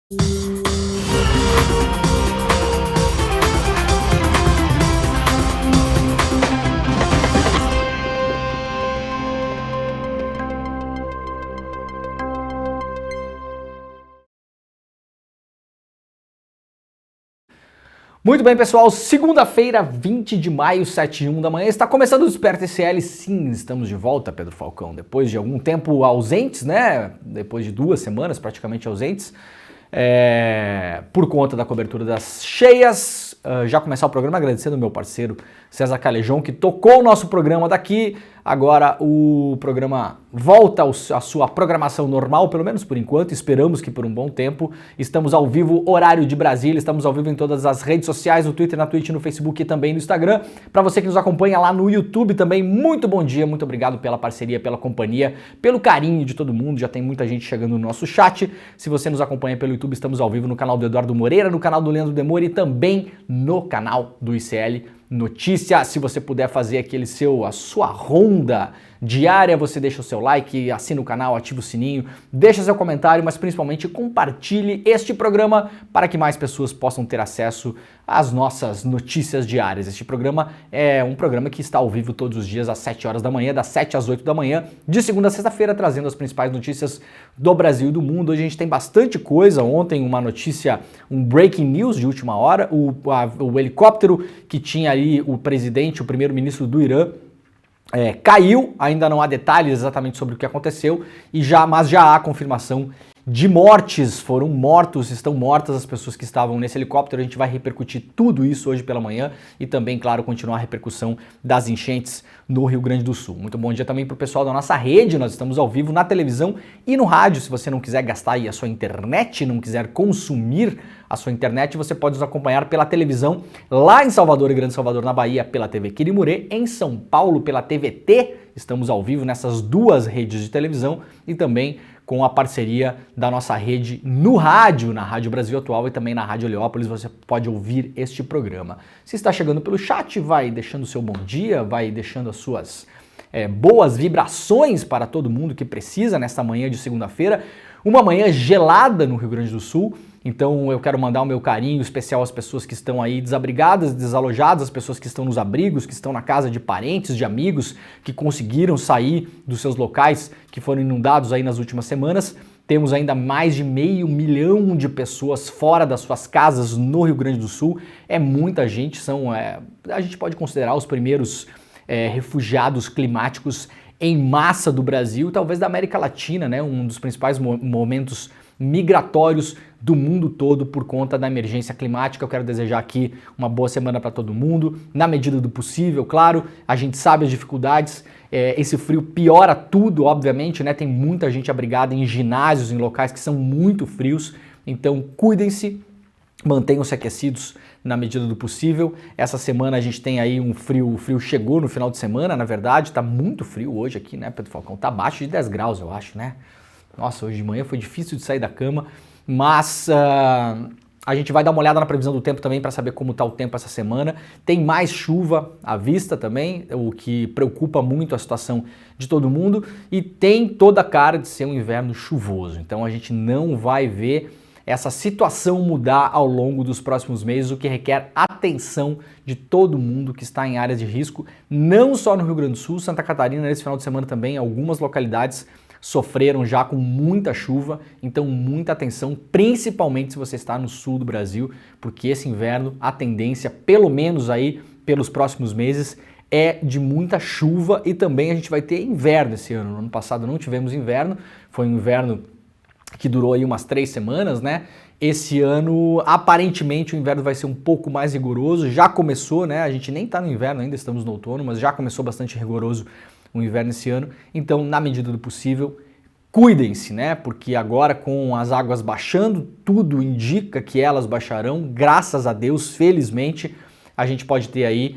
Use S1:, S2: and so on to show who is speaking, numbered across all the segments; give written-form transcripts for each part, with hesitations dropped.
S1: Muito bem, pessoal, segunda-feira, 20 de maio, 7h01 da manhã, está começando o Desperta SL. Sim, estamos de volta, Pedro Falcão, depois de algum tempo ausentes, né, depois de 2 semanas praticamente ausentes, por conta da cobertura das cheias. Já começar o programa agradecendo o meu parceiro César Calejão, que tocou o nosso programa daqui. Agora o programa volta à sua programação normal, pelo menos por enquanto, esperamos que por um bom tempo. Estamos ao vivo, horário de Brasília, estamos ao vivo em todas as redes sociais, no Twitter, na Twitch, no Facebook e também no Instagram. Para você que nos acompanha lá no YouTube também, muito bom dia, muito obrigado pela parceria, pela companhia, pelo carinho de todo mundo, já tem muita gente chegando no nosso chat. Se você nos acompanha pelo YouTube, estamos ao vivo no canal do Eduardo Moreira, no canal do Leandro Demore e também no canal do ICL Notícia. Se você puder fazer a sua ronda diária, você deixa o seu like, assina o canal, ativa o sininho, deixa seu comentário, mas principalmente compartilhe este programa para que mais pessoas possam ter acesso às nossas notícias diárias. Este programa é um programa que está ao vivo todos os dias às 7 horas da manhã, das 7 às 8 da manhã, de segunda a sexta-feira, trazendo as principais notícias do Brasil e do mundo. Hoje a gente tem bastante coisa. Ontem uma notícia, um breaking news de última hora, o helicóptero que tinha ali o presidente, o primeiro-ministro do Irã, caiu. Ainda não há detalhes exatamente sobre o que aconteceu, mas já há confirmação de mortes. Estão mortas as pessoas que estavam nesse helicóptero. A gente vai repercutir tudo isso hoje pela manhã e também, claro, continuar a repercussão das enchentes no Rio Grande do Sul. Muito bom dia também para o pessoal da nossa rede. Nós estamos ao vivo na televisão e no rádio. Se você não quiser gastar aí a sua internet, não quiser consumir a sua internet, você pode nos acompanhar pela televisão lá em Salvador e Grande Salvador, na Bahia, pela TV Quirimurê, em São Paulo, pela TVT. Estamos ao vivo nessas duas redes de televisão e também com a parceria da nossa rede no rádio, na Rádio Brasil Atual e também na Rádio Heliópolis. Você pode ouvir este programa. Se está chegando pelo chat, vai deixando o seu bom dia, vai deixando as suas boas vibrações para todo mundo que precisa nesta manhã de segunda-feira. Uma manhã gelada no Rio Grande do Sul. Então eu quero mandar o meu carinho especial às pessoas que estão aí desabrigadas, desalojadas, as pessoas que estão nos abrigos, que estão na casa de parentes, de amigos, que conseguiram sair dos seus locais, que foram inundados aí nas últimas semanas. Temos ainda mais de 500 mil de pessoas fora das suas casas no Rio Grande do Sul. É muita gente, a gente pode considerar os primeiros refugiados climáticos em massa do Brasil, talvez da América Latina, né? Um dos principais momentos migratórios do mundo todo por conta da emergência climática. Eu quero desejar aqui uma boa semana para todo mundo, na medida do possível, claro. A gente sabe as dificuldades, esse frio piora tudo, obviamente, né? Tem muita gente abrigada em ginásios, em locais que são muito frios, então cuidem-se, mantenham-se aquecidos na medida do possível. Essa semana a gente tem aí o frio chegou no final de semana, na verdade, tá muito frio hoje aqui, né, Pedro Falcão? Tá abaixo de 10 graus, eu acho, né? Nossa, hoje de manhã foi difícil de sair da cama, mas a gente vai dar uma olhada na previsão do tempo também para saber como está o tempo essa semana. Tem mais chuva à vista também, o que preocupa muito a situação de todo mundo, e tem toda a cara de ser um inverno chuvoso. Então a gente não vai ver essa situação mudar ao longo dos próximos meses, o que requer atenção de todo mundo que está em áreas de risco, não só no Rio Grande do Sul, Santa Catarina, nesse final de semana também, algumas localidades sofreram já com muita chuva, então muita atenção, principalmente se você está no sul do Brasil, porque esse inverno, a tendência, pelo menos aí pelos próximos meses, é de muita chuva e também a gente vai ter inverno esse ano. No ano passado não tivemos inverno, foi um inverno que durou aí umas 3 semanas, né? Esse ano, aparentemente, o inverno vai ser um pouco mais rigoroso, já começou, né? A gente nem tá no inverno ainda, estamos no outono, mas já começou bastante rigoroso o inverno esse ano, então, na medida do possível, cuidem-se, né? Porque agora com as águas baixando, tudo indica que elas baixarão, graças a Deus, felizmente, a gente pode ter aí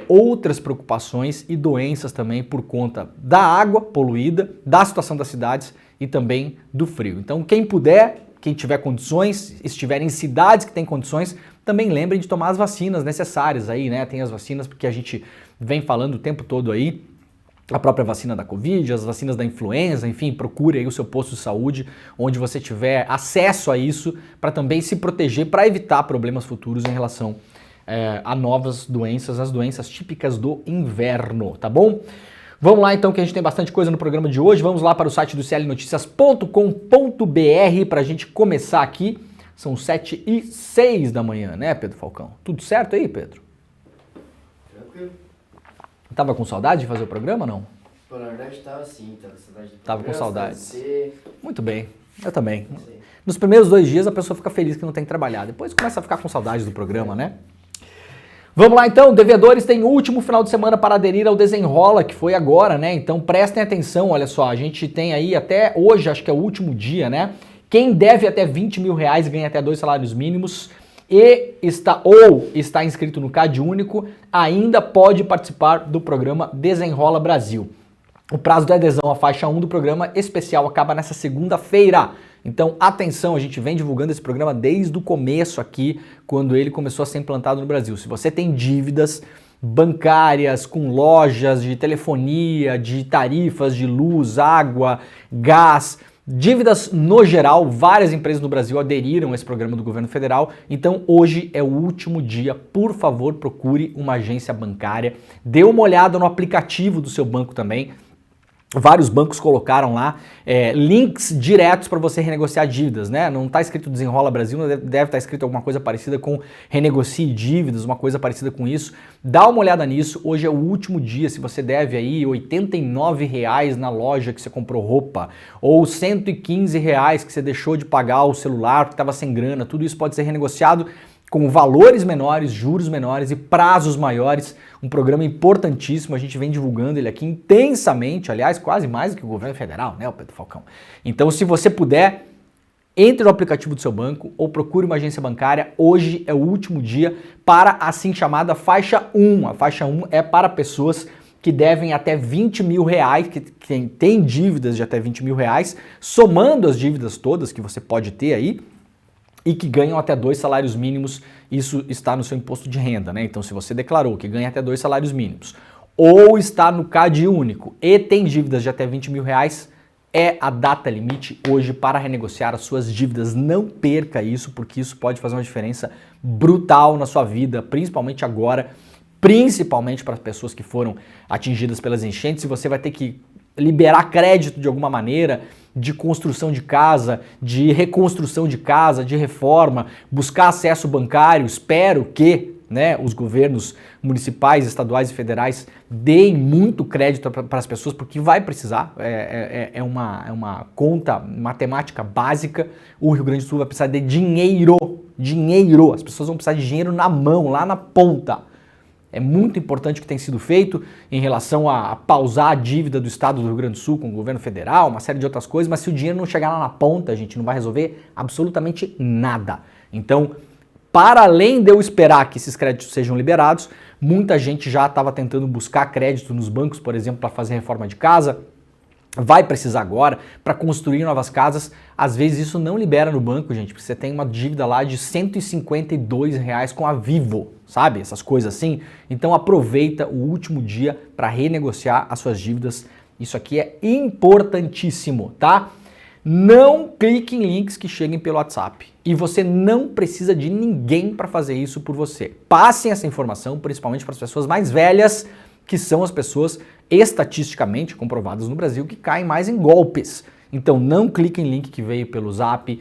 S1: outras preocupações e doenças também por conta da água poluída, da situação das cidades e também do frio. Então, quem puder, quem tiver condições, estiver em cidades que têm condições, também lembrem de tomar as vacinas necessárias aí, né? Tem as vacinas porque a gente vem falando o tempo todo aí, a própria vacina da Covid, as vacinas da influenza, enfim, procure aí o seu posto de saúde, onde você tiver acesso a isso, para também se proteger, para evitar problemas futuros em relação a novas doenças, as doenças típicas do inverno, tá bom? Vamos lá então, que a gente tem bastante coisa no programa de hoje. Vamos lá para o site do clnoticias.com.br para a gente começar aqui. São 7h06 da manhã, né, Pedro Falcão? Tudo certo aí, Pedro?
S2: Tranquilo.
S1: Tava com saudade de fazer o programa, não?
S2: Pô, na verdade tava sim, tava com saudade do
S1: Tava com
S2: programa,
S1: saudade. Muito bem, eu também. Nos primeiros 2 dias a pessoa fica feliz que não tem que trabalhar, depois começa a ficar com saudade do programa, né? Vamos lá então, devedores têm o último final de semana para aderir ao Desenrola, que foi agora, né? Então prestem atenção, olha só, a gente tem aí até hoje, acho que é o último dia, né? Quem deve até 20 mil reais ganha até 2 salários mínimos e está inscrito no CAD Único, ainda pode participar do programa Desenrola Brasil. O prazo de adesão à faixa 1 do programa especial acaba nessa segunda-feira. Então, atenção, a gente vem divulgando esse programa desde o começo aqui, quando ele começou a ser implantado no Brasil. Se você tem dívidas bancárias com lojas de telefonia, de tarifas de luz, água, gás, dívidas no geral, várias empresas no Brasil aderiram a esse programa do governo federal, então hoje é o último dia, por favor procure uma agência bancária, dê uma olhada no aplicativo do seu banco também. Vários bancos colocaram lá links diretos para você renegociar dívidas, né? Não está escrito Desenrola Brasil, deve estar escrito alguma coisa parecida com renegocie dívidas, uma coisa parecida com isso. Dá uma olhada nisso, hoje é o último dia, se você deve aí R$ 89 na loja que você comprou roupa, ou R$ 115 que você deixou de pagar o celular que estava sem grana, tudo isso pode ser renegociado com valores menores, juros menores e prazos maiores, um programa importantíssimo, a gente vem divulgando ele aqui intensamente, aliás, quase mais do que o governo federal, né, o Pedro Falcão. Então, se você puder, entre no aplicativo do seu banco ou procure uma agência bancária, hoje é o último dia para a assim chamada faixa 1. A faixa 1 é para pessoas que devem até 20 mil reais, que tem dívidas de até 20 mil reais, somando as dívidas todas que você pode ter aí, e que ganham até 2 salários mínimos, isso está no seu imposto de renda, né? Então, se você declarou que ganha até 2 salários mínimos, ou está no CAD Único e tem dívidas de até 20 mil reais, é a data limite hoje para renegociar as suas dívidas. Não perca isso, porque isso pode fazer uma diferença brutal na sua vida, principalmente agora, principalmente para as pessoas que foram atingidas pelas enchentes, e você vai ter que liberar crédito de alguma maneira, de construção de casa, de reconstrução de casa, de reforma, buscar acesso bancário. Espero que os governos municipais, estaduais e federais deem muito crédito para as pessoas, porque vai precisar, é uma conta matemática básica. O Rio Grande do Sul vai precisar de dinheiro, as pessoas vão precisar de dinheiro na mão, lá na ponta. É muito importante o que tem sido feito em relação a pausar a dívida do estado do Rio Grande do Sul com o governo federal, uma série de outras coisas, mas se o dinheiro não chegar lá na ponta, a gente não vai resolver absolutamente nada. Então, para além de eu esperar que esses créditos sejam liberados, muita gente já estava tentando buscar crédito nos bancos, por exemplo, para fazer reforma de casa. Vai precisar agora para construir novas casas. Às vezes isso não libera no banco, gente, porque você tem uma dívida lá de R$ 152 com a Vivo, sabe? Essas coisas assim. Então aproveita o último dia para renegociar as suas dívidas. Isso aqui é importantíssimo, tá? Não clique em links que cheguem pelo WhatsApp. E você não precisa de ninguém para fazer isso por você. Passem essa informação, principalmente para as pessoas mais velhas, que são as pessoas estatisticamente comprovadas no Brasil que caem mais em golpes. Então não clique em link que veio pelo Zap,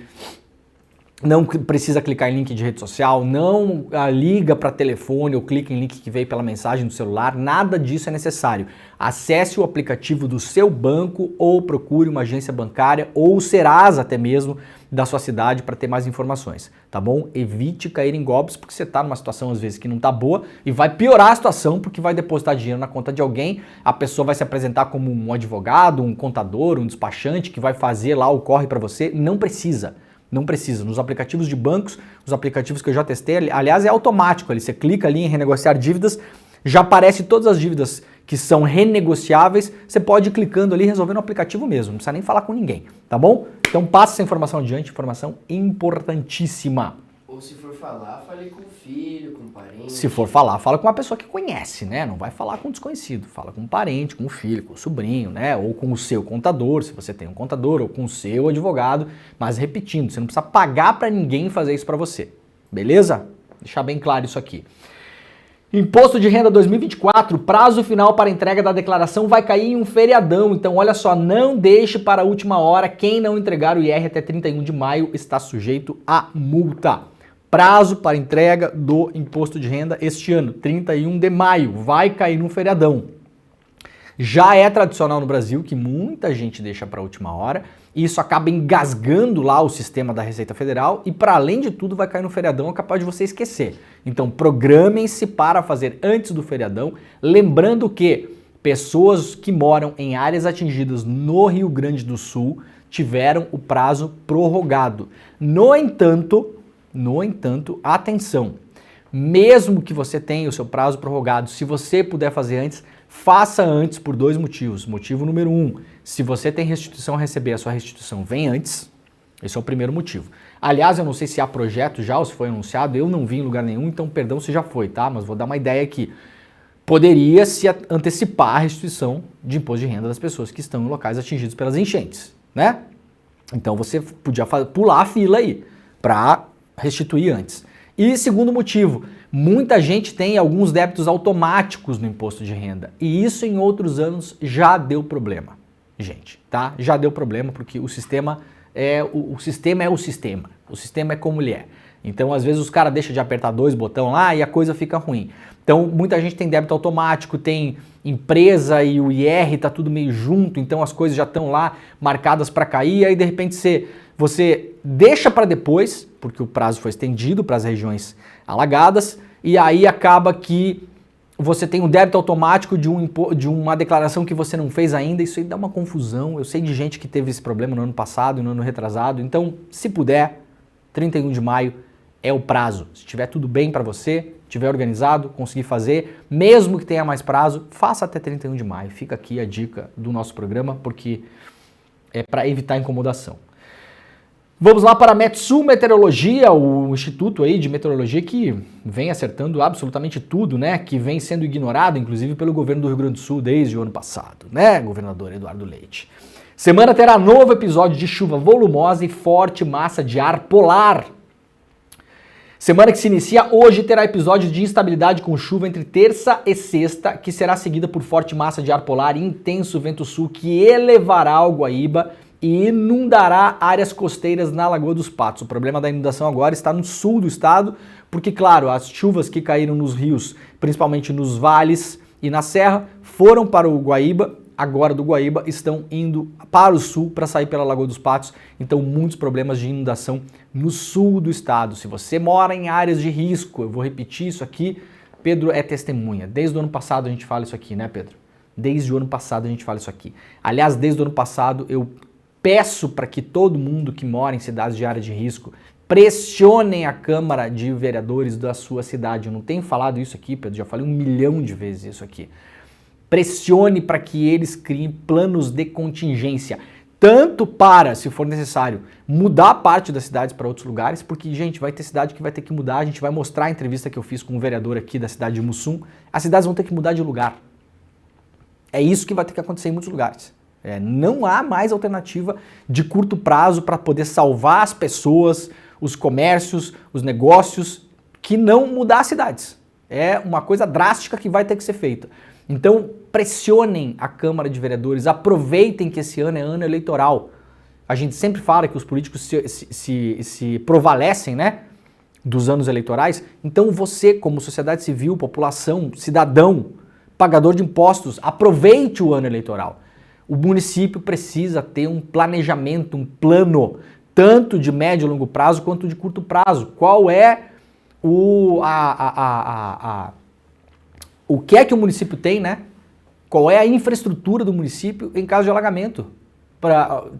S1: não precisa clicar em link de rede social, não liga para telefone ou clique em link que veio pela mensagem do celular, nada disso é necessário. Acesse o aplicativo do seu banco ou procure uma agência bancária ou o Serasa até mesmo da sua cidade para ter mais informações, tá bom? Evite cair em golpes porque você está numa situação às vezes que não está boa e vai piorar a situação porque vai depositar dinheiro na conta de alguém, a pessoa vai se apresentar como um advogado, um contador, um despachante que vai fazer lá o corre para você. Não precisa. Não precisa. Nos aplicativos de bancos, os aplicativos que eu já testei, aliás, é automático. Ali, você clica ali em renegociar dívidas, já aparece todas as dívidas que são renegociáveis. Você pode ir clicando ali e resolver no aplicativo mesmo. Não precisa nem falar com ninguém, tá bom? Então passa essa informação adiante, informação importantíssima.
S2: Ô Ou se for falar, fale com o filho, com o parente.
S1: Se for falar, fala com uma pessoa que conhece, né? Não vai falar com um desconhecido. Fala com um parente, com um filho, com um sobrinho, né? Ou com o seu contador, se você tem um contador, ou com o seu advogado. Mas repetindo, você não precisa pagar para ninguém fazer isso para você. Beleza? Deixar bem claro isso aqui. Imposto de renda 2024, prazo final para entrega da declaração vai cair em um feriadão. Então, olha só, não deixe para a última hora. Quem não entregar o IR até 31 de maio está sujeito a multa. Prazo para entrega do imposto de renda este ano, 31 de maio, vai cair num feriadão. Já é tradicional no Brasil que muita gente deixa para a última hora e isso acaba engasgando lá o sistema da Receita Federal e, para além de tudo, vai cair no feriadão, é capaz de você esquecer. Então, programem-se para fazer antes do feriadão, lembrando que pessoas que moram em áreas atingidas no Rio Grande do Sul tiveram o prazo prorrogado. No entanto, atenção, mesmo que você tenha o seu prazo prorrogado, se você puder fazer antes, faça antes por dois motivos. Motivo número 1, se você tem restituição a receber, a sua restituição vem antes. Esse é o primeiro motivo. Aliás, eu não sei se há projeto já ou se foi anunciado, eu não vi em lugar nenhum, então perdão se já foi, tá? Mas vou dar uma ideia aqui. Poderia se antecipar a restituição de imposto de renda das pessoas que estão em locais atingidos pelas enchentes, né? Então você podia pular a fila aí para restituir antes. E segundo motivo, muita gente tem alguns débitos automáticos no imposto de renda e isso em outros anos já deu problema, gente, tá? Já deu problema porque o sistema é o sistema. O sistema é como ele é. Então, às vezes os caras deixam de apertar dois botões lá e a coisa fica ruim. Então, muita gente tem débito automático, tem empresa e o IR, tá tudo meio junto, então as coisas já estão lá marcadas para cair, aí de repente você deixa para depois, porque o prazo foi estendido para as regiões alagadas, e aí acaba que você tem um débito automático de uma declaração que você não fez ainda, isso aí dá uma confusão. Eu sei de gente que teve esse problema no ano passado e no ano retrasado, então se puder, 31 de maio é o prazo. Se estiver tudo bem para você, estiver organizado, conseguir fazer, mesmo que tenha mais prazo, faça até 31 de maio. Fica aqui a dica do nosso programa, porque é para evitar incomodação. Vamos lá para a Metsul Meteorologia, o instituto aí de meteorologia que vem acertando absolutamente tudo, né? Que vem sendo ignorado, inclusive, pelo governo do Rio Grande do Sul desde o ano passado, né? Governador Eduardo Leite. Semana terá novo episódio de chuva volumosa e forte massa de ar polar. Semana que se inicia hoje terá episódio de instabilidade com chuva entre terça e sexta, que será seguida por forte massa de ar polar e intenso vento sul que elevará o Guaíba e inundará áreas costeiras na Lagoa dos Patos. O problema da inundação agora está no sul do estado, porque, claro, as chuvas que caíram nos rios, principalmente nos vales e na serra, foram para o Guaíba, agora do Guaíba estão indo para o sul para sair pela Lagoa dos Patos, então muitos problemas de inundação no sul do estado. Se você mora em áreas de risco, eu vou repetir isso aqui, Pedro é testemunha. Desde o ano passado a gente fala isso aqui, né, Pedro? Desde o ano passado a gente fala isso aqui. Aliás, desde o ano passado eu peço para que todo mundo que mora em cidades de área de risco pressionem a Câmara de Vereadores da sua cidade. Eu não tenho falado isso aqui, Pedro, já falei 1 milhão de vezes isso aqui. Pressione para que eles criem planos de contingência, tanto para, se for necessário, mudar parte das cidades para outros lugares, porque, gente, vai ter cidade que vai ter que mudar, a gente vai mostrar a entrevista que eu fiz com um vereador aqui da cidade de Mussum, as cidades vão ter que mudar de lugar. É isso que vai ter que acontecer em muitos lugares. Não há mais alternativa de curto prazo para poder salvar as pessoas, os comércios, os negócios, que não mudar as cidades. É uma coisa drástica que vai ter que ser feita. Então, pressionem a Câmara de Vereadores, aproveitem que esse ano é ano eleitoral. A gente sempre fala que os políticos se provalecem, né, dos anos eleitorais. Então você, como sociedade civil, população, cidadão, pagador de impostos, aproveite o ano eleitoral. O município precisa ter um planejamento, um plano, tanto de médio e longo prazo quanto de curto prazo. Qual é o que é que o município tem, né? Qual é a infraestrutura do município em caso de alagamento?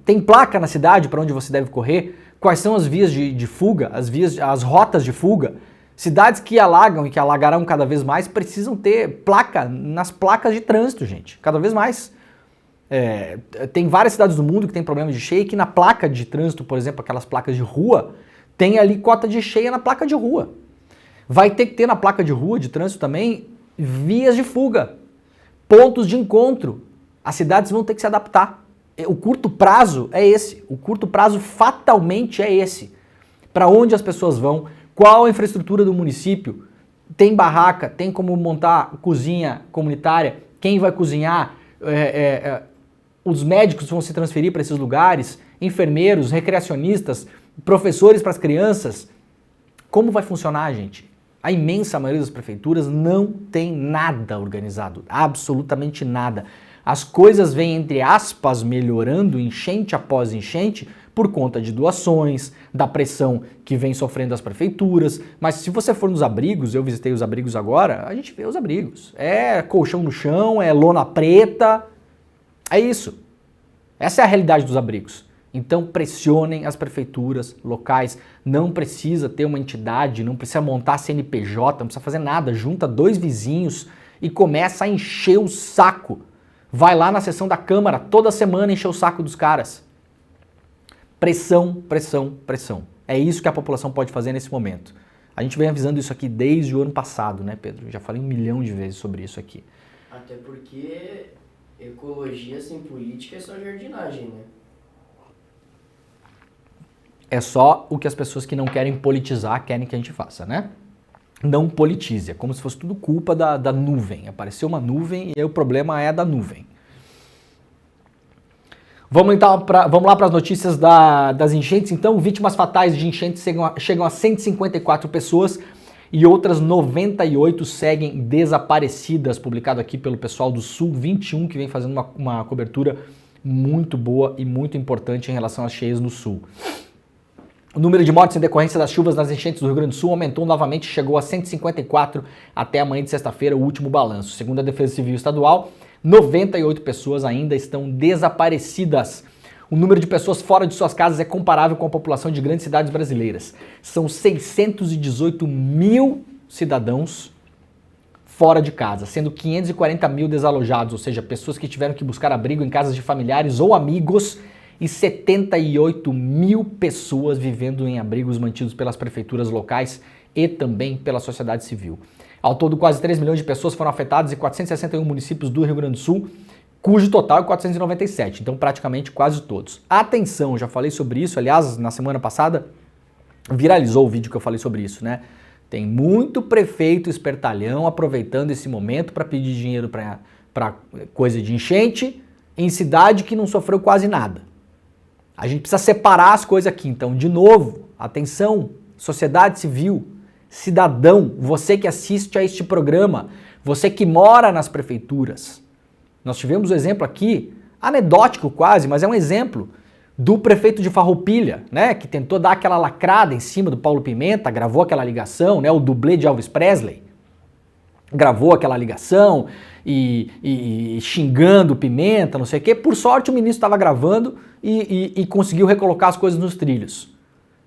S1: Tem placa na cidade para onde você deve correr? Quais são as vias de fuga, as rotas de fuga? Cidades que alagam e que alagarão cada vez mais precisam ter placa nas placas de trânsito, gente, cada vez mais. Tem várias cidades do mundo que tem problema de cheia e que na placa de trânsito, por exemplo, aquelas placas de rua, tem ali cota de cheia na placa de rua. Vai ter que ter na placa de rua, de trânsito também, vias de fuga, pontos de encontro. As cidades vão ter que se adaptar. O curto prazo é esse. O curto prazo fatalmente é esse. Para onde as pessoas vão? Qual a infraestrutura do município? Tem barraca? Tem como montar cozinha comunitária? Quem vai cozinhar? Os médicos vão se transferir para esses lugares? Enfermeiros, recreacionistas, professores para as crianças? Como vai funcionar, gente? A imensa maioria das prefeituras não tem nada organizado, absolutamente nada. As coisas vêm, entre aspas, melhorando enchente após enchente por conta de doações, da pressão que vem sofrendo as prefeituras. Mas se você for nos abrigos, eu visitei os abrigos agora, a gente vê os abrigos. É colchão no chão, é lona preta, é isso. Essa é a realidade dos abrigos. Então pressionem as prefeituras locais, não precisa ter uma entidade, não precisa montar CNPJ, não precisa fazer nada, junta 2 vizinhos e começa a encher o saco. Vai lá na sessão da Câmara toda semana encher o saco dos caras. Pressão, pressão, pressão. É isso que a população pode fazer nesse momento. A gente vem avisando isso aqui desde o ano passado, né, Pedro? Já falei 1 milhão de vezes sobre isso aqui.
S2: Até porque ecologia sem política é só jardinagem, né?
S1: É só o que as pessoas que não querem politizar querem que a gente faça, né? Não politize, é como se fosse tudo culpa da nuvem. Apareceu uma nuvem e aí o problema é da nuvem. Vamos lá para as notícias das enchentes. Então, vítimas fatais de enchentes chegam a 154 pessoas e outras 98 seguem desaparecidas, publicado aqui pelo pessoal do Sul 21, que vem fazendo uma cobertura muito boa e muito importante em relação às cheias no Sul. O número de mortes em decorrência das chuvas nas enchentes do Rio Grande do Sul aumentou novamente e chegou a 154 até amanhã de sexta-feira, o último balanço. Segundo a Defesa Civil Estadual, 98 pessoas ainda estão desaparecidas. O número de pessoas fora de suas casas é comparável com a população de grandes cidades brasileiras. São 618 mil cidadãos fora de casa, sendo 540 mil desalojados, ou seja, pessoas que tiveram que buscar abrigo em casas de familiares ou amigos, e 78 mil pessoas vivendo em abrigos mantidos pelas prefeituras locais e também pela sociedade civil. Ao todo, quase 3 milhões de pessoas foram afetadas em 461 municípios do Rio Grande do Sul, cujo total é 497, então praticamente quase todos. Atenção, já falei sobre isso, aliás, na semana passada viralizou o vídeo que eu falei sobre isso, né? Tem muito prefeito espertalhão aproveitando esse momento para pedir dinheiro para coisa de enchente em cidade que não sofreu quase nada. A gente precisa separar as coisas aqui. Então, de novo, atenção, sociedade civil, cidadão, você que assiste a este programa, você que mora nas prefeituras. Nós tivemos um exemplo aqui, anedótico quase, mas é um exemplo, do prefeito de Farroupilha, né, que tentou dar aquela lacrada em cima do Paulo Pimenta, gravou aquela ligação, né, o dublê de Elvis Presley, gravou aquela ligação e xingando o Pimenta, não sei o quê. Por sorte o ministro estava gravando e conseguiu recolocar as coisas nos trilhos.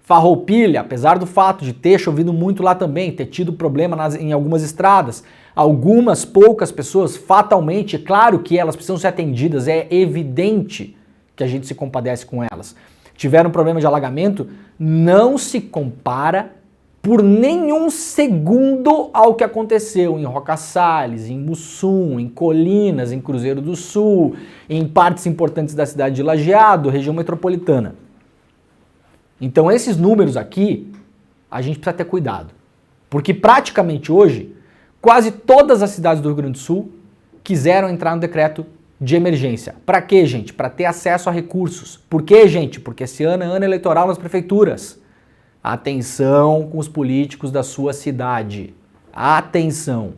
S1: Farroupilha, apesar do fato de ter chovido muito lá também, ter tido problema em algumas estradas, algumas poucas pessoas fatalmente, claro que elas precisam ser atendidas, é evidente que a gente se compadece com elas. Tiveram problema de alagamento, não se compara por nenhum segundo ao que aconteceu em Roca Salles, em Mussum, em Colinas, em Cruzeiro do Sul, em partes importantes da cidade de Lajeado, região metropolitana. Então esses números aqui, a gente precisa ter cuidado. Porque praticamente hoje, quase todas as cidades do Rio Grande do Sul quiseram entrar no decreto de emergência. Para quê, gente? Para ter acesso a recursos. Por quê, gente? Porque esse ano é ano eleitoral nas prefeituras. Atenção com os políticos da sua cidade. Atenção.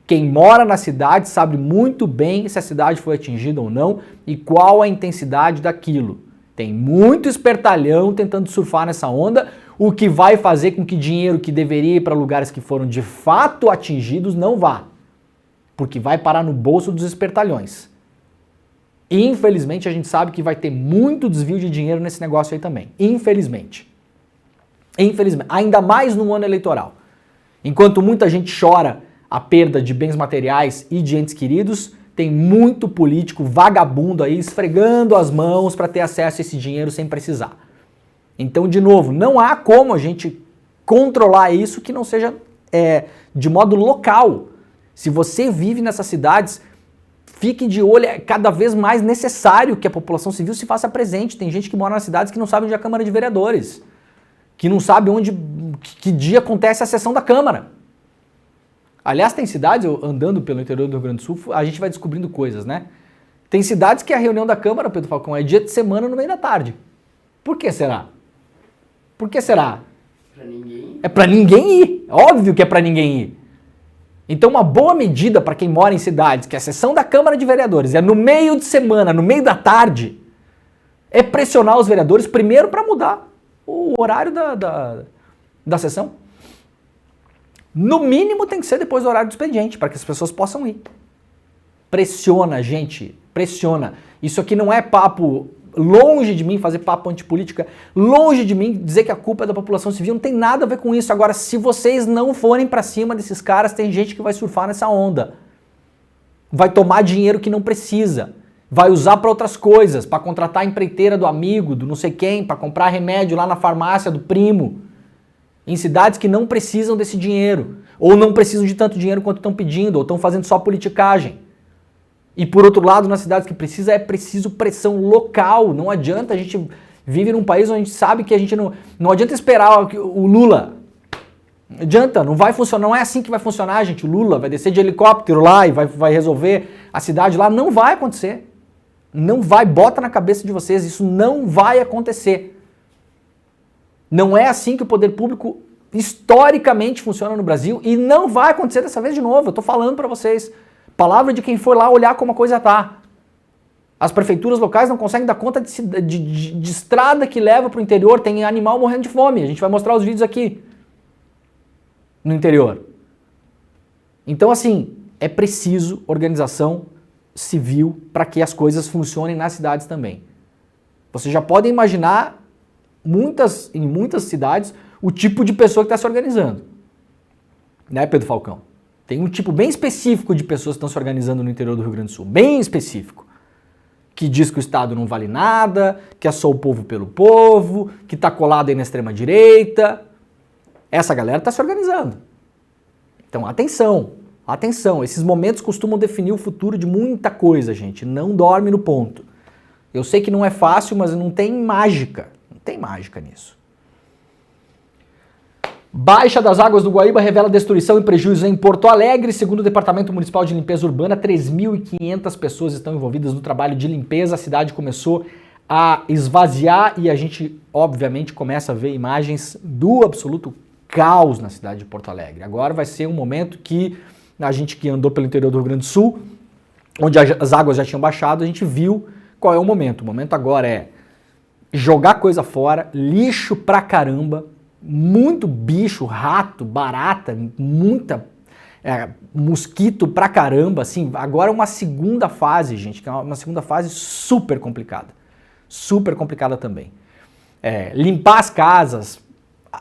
S1: Quem mora na cidade sabe muito bem se a cidade foi atingida ou não e qual a intensidade daquilo. Tem muito espertalhão tentando surfar nessa onda, o que vai fazer com que dinheiro que deveria ir para lugares que foram de fato atingidos não vá. Porque vai parar no bolso dos espertalhões. E, infelizmente, a gente sabe que vai ter muito desvio de dinheiro nesse negócio aí também. Infelizmente. Infelizmente, ainda mais no ano eleitoral. Enquanto muita gente chora a perda de bens materiais e de entes queridos, tem muito político vagabundo aí esfregando as mãos para ter acesso a esse dinheiro sem precisar. Então, de novo, não há como a gente controlar isso que não seja de modo local. Se você vive nessas cidades, fique de olho, é cada vez mais necessário que a população civil se faça presente. Tem gente que mora nas cidades que não sabe onde é a Câmara de Vereadores, que não sabe que dia acontece a sessão da Câmara. Aliás, tem cidades, eu andando pelo interior do Rio Grande do Sul, a gente vai descobrindo coisas, né? Tem cidades que a reunião da Câmara, Pedro Falcão, é dia de semana no meio da tarde. Por que será? Por que será?
S2: Pra ninguém.
S1: É pra ninguém ir. Óbvio que é pra ninguém ir. Então, uma boa medida para quem mora em cidades que a sessão da Câmara de Vereadores é no meio de semana, no meio da tarde, é pressionar os vereadores primeiro para mudar o horário da sessão. No mínimo tem que ser depois do horário do expediente, para que as pessoas possam ir. Pressiona, gente, pressiona. Isso aqui não é papo, longe de mim fazer papo antipolítica, longe de mim dizer que a culpa é da população civil, não tem nada a ver com isso. Agora, se vocês não forem para cima desses caras, tem gente que vai surfar nessa onda. Vai tomar dinheiro que não precisa. Vai usar para outras coisas, para contratar a empreiteira do amigo, do não sei quem, para comprar remédio lá na farmácia do primo. Em cidades que não precisam desse dinheiro, ou não precisam de tanto dinheiro quanto estão pedindo, ou estão fazendo só politicagem. E por outro lado, nas cidades que precisa, é preciso pressão local. Não adianta, a gente vive num país onde a gente sabe que a gente não adianta esperar o Lula. Não adianta, não vai funcionar, não é assim que vai funcionar, gente. O Lula vai descer de helicóptero lá e vai resolver a cidade lá. Não vai acontecer. Não vai, bota na cabeça de vocês, isso não vai acontecer. Não é assim que o poder público historicamente funciona no Brasil e não vai acontecer dessa vez de novo. Eu tô falando para vocês. Palavra de quem foi lá olhar como a coisa tá. As prefeituras locais não conseguem dar conta de estrada que leva para o interior, tem animal morrendo de fome. A gente vai mostrar os vídeos aqui no interior. Então, assim, é preciso organização civil para que as coisas funcionem nas cidades também. Vocês já podem imaginar em muitas cidades o tipo de pessoa que está se organizando. Né, Pedro Falcão? Tem um tipo bem específico de pessoas que estão se organizando no interior do Rio Grande do Sul. Bem específico. Que diz que o Estado não vale nada, que é só o povo pelo povo, que está colado aí na extrema-direita. Essa galera está se organizando. Então, atenção, atenção. Esses momentos costumam definir o futuro de muita coisa, gente. Não dorme no ponto. Eu sei que não é fácil, mas não tem mágica. Não tem mágica nisso. Baixa das águas do Guaíba revela destruição e prejuízo em Porto Alegre. Segundo o Departamento Municipal de Limpeza Urbana, 3.500 pessoas estão envolvidas no trabalho de limpeza. A cidade começou a esvaziar e a gente, obviamente, começa a ver imagens do absoluto caos na cidade de Porto Alegre. Agora vai ser um momento que a gente que andou pelo interior do Rio Grande do Sul, onde as águas já tinham baixado, a gente viu qual é o momento. O momento agora é jogar coisa fora, lixo pra caramba, muito bicho, rato, barata, muita mosquito pra caramba, assim. Agora é uma segunda fase, gente, que é uma segunda fase super complicada também. Limpar as casas,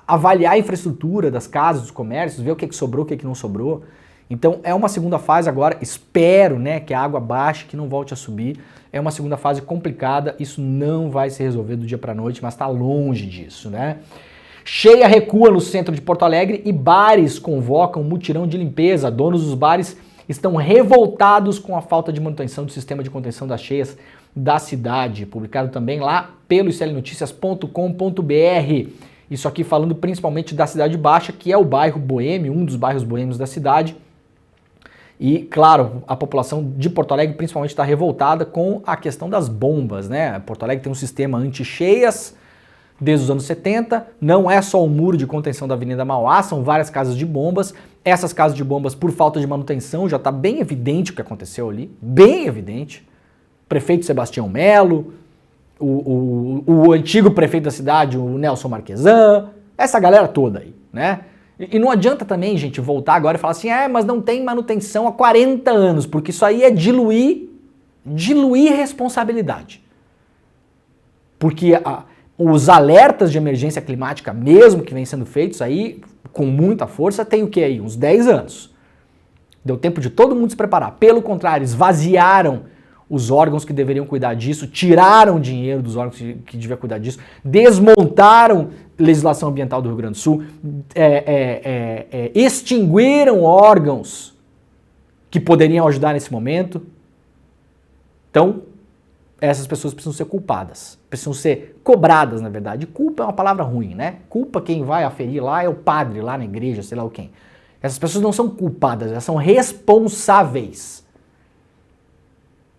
S1: avaliar a infraestrutura das casas, dos comércios, ver o que sobrou, o que não sobrou. Então é uma segunda fase agora, espero, né, que a água baixe, que não volte a subir. É uma segunda fase complicada, isso não vai se resolver do dia para a noite, mas está longe disso, né? Cheia recua no centro de Porto Alegre e bares convocam mutirão de limpeza. Donos dos bares estão revoltados com a falta de manutenção do sistema de contenção das cheias da cidade. Publicado também lá pelo iclnoticias.com.br. Isso aqui falando principalmente da Cidade Baixa, que é o bairro boêmio, um dos bairros boêmios da cidade. E, claro, a população de Porto Alegre principalmente está revoltada com a questão das bombas, né? Porto Alegre tem um sistema anti-cheias desde os anos 70, não é só o muro de contenção da Avenida Mauá, são várias casas de bombas. Essas casas de bombas, por falta de manutenção, já está bem evidente o que aconteceu ali, bem evidente. Prefeito Sebastião Melo, o antigo prefeito da cidade, o Nelson Marquesan, essa galera toda aí, né? E não adianta também, gente, voltar agora e falar assim, mas não tem manutenção há 40 anos, porque isso aí é diluir responsabilidade. Porque os alertas de emergência climática, mesmo que vêm sendo feitos aí, com muita força, tem o que aí? Uns 10 anos. Deu tempo de todo mundo se preparar. Pelo contrário, esvaziaram os órgãos que deveriam cuidar disso, tiraram dinheiro dos órgãos que deviam cuidar disso, desmontaram legislação ambiental do Rio Grande do Sul, extinguiram órgãos que poderiam ajudar nesse momento. Então, essas pessoas precisam ser culpadas, precisam ser cobradas, na verdade. Culpa é uma palavra ruim, né? Culpa, quem vai aferir lá é o padre, lá na igreja, sei lá o quem. Essas pessoas não são culpadas, elas são responsáveis.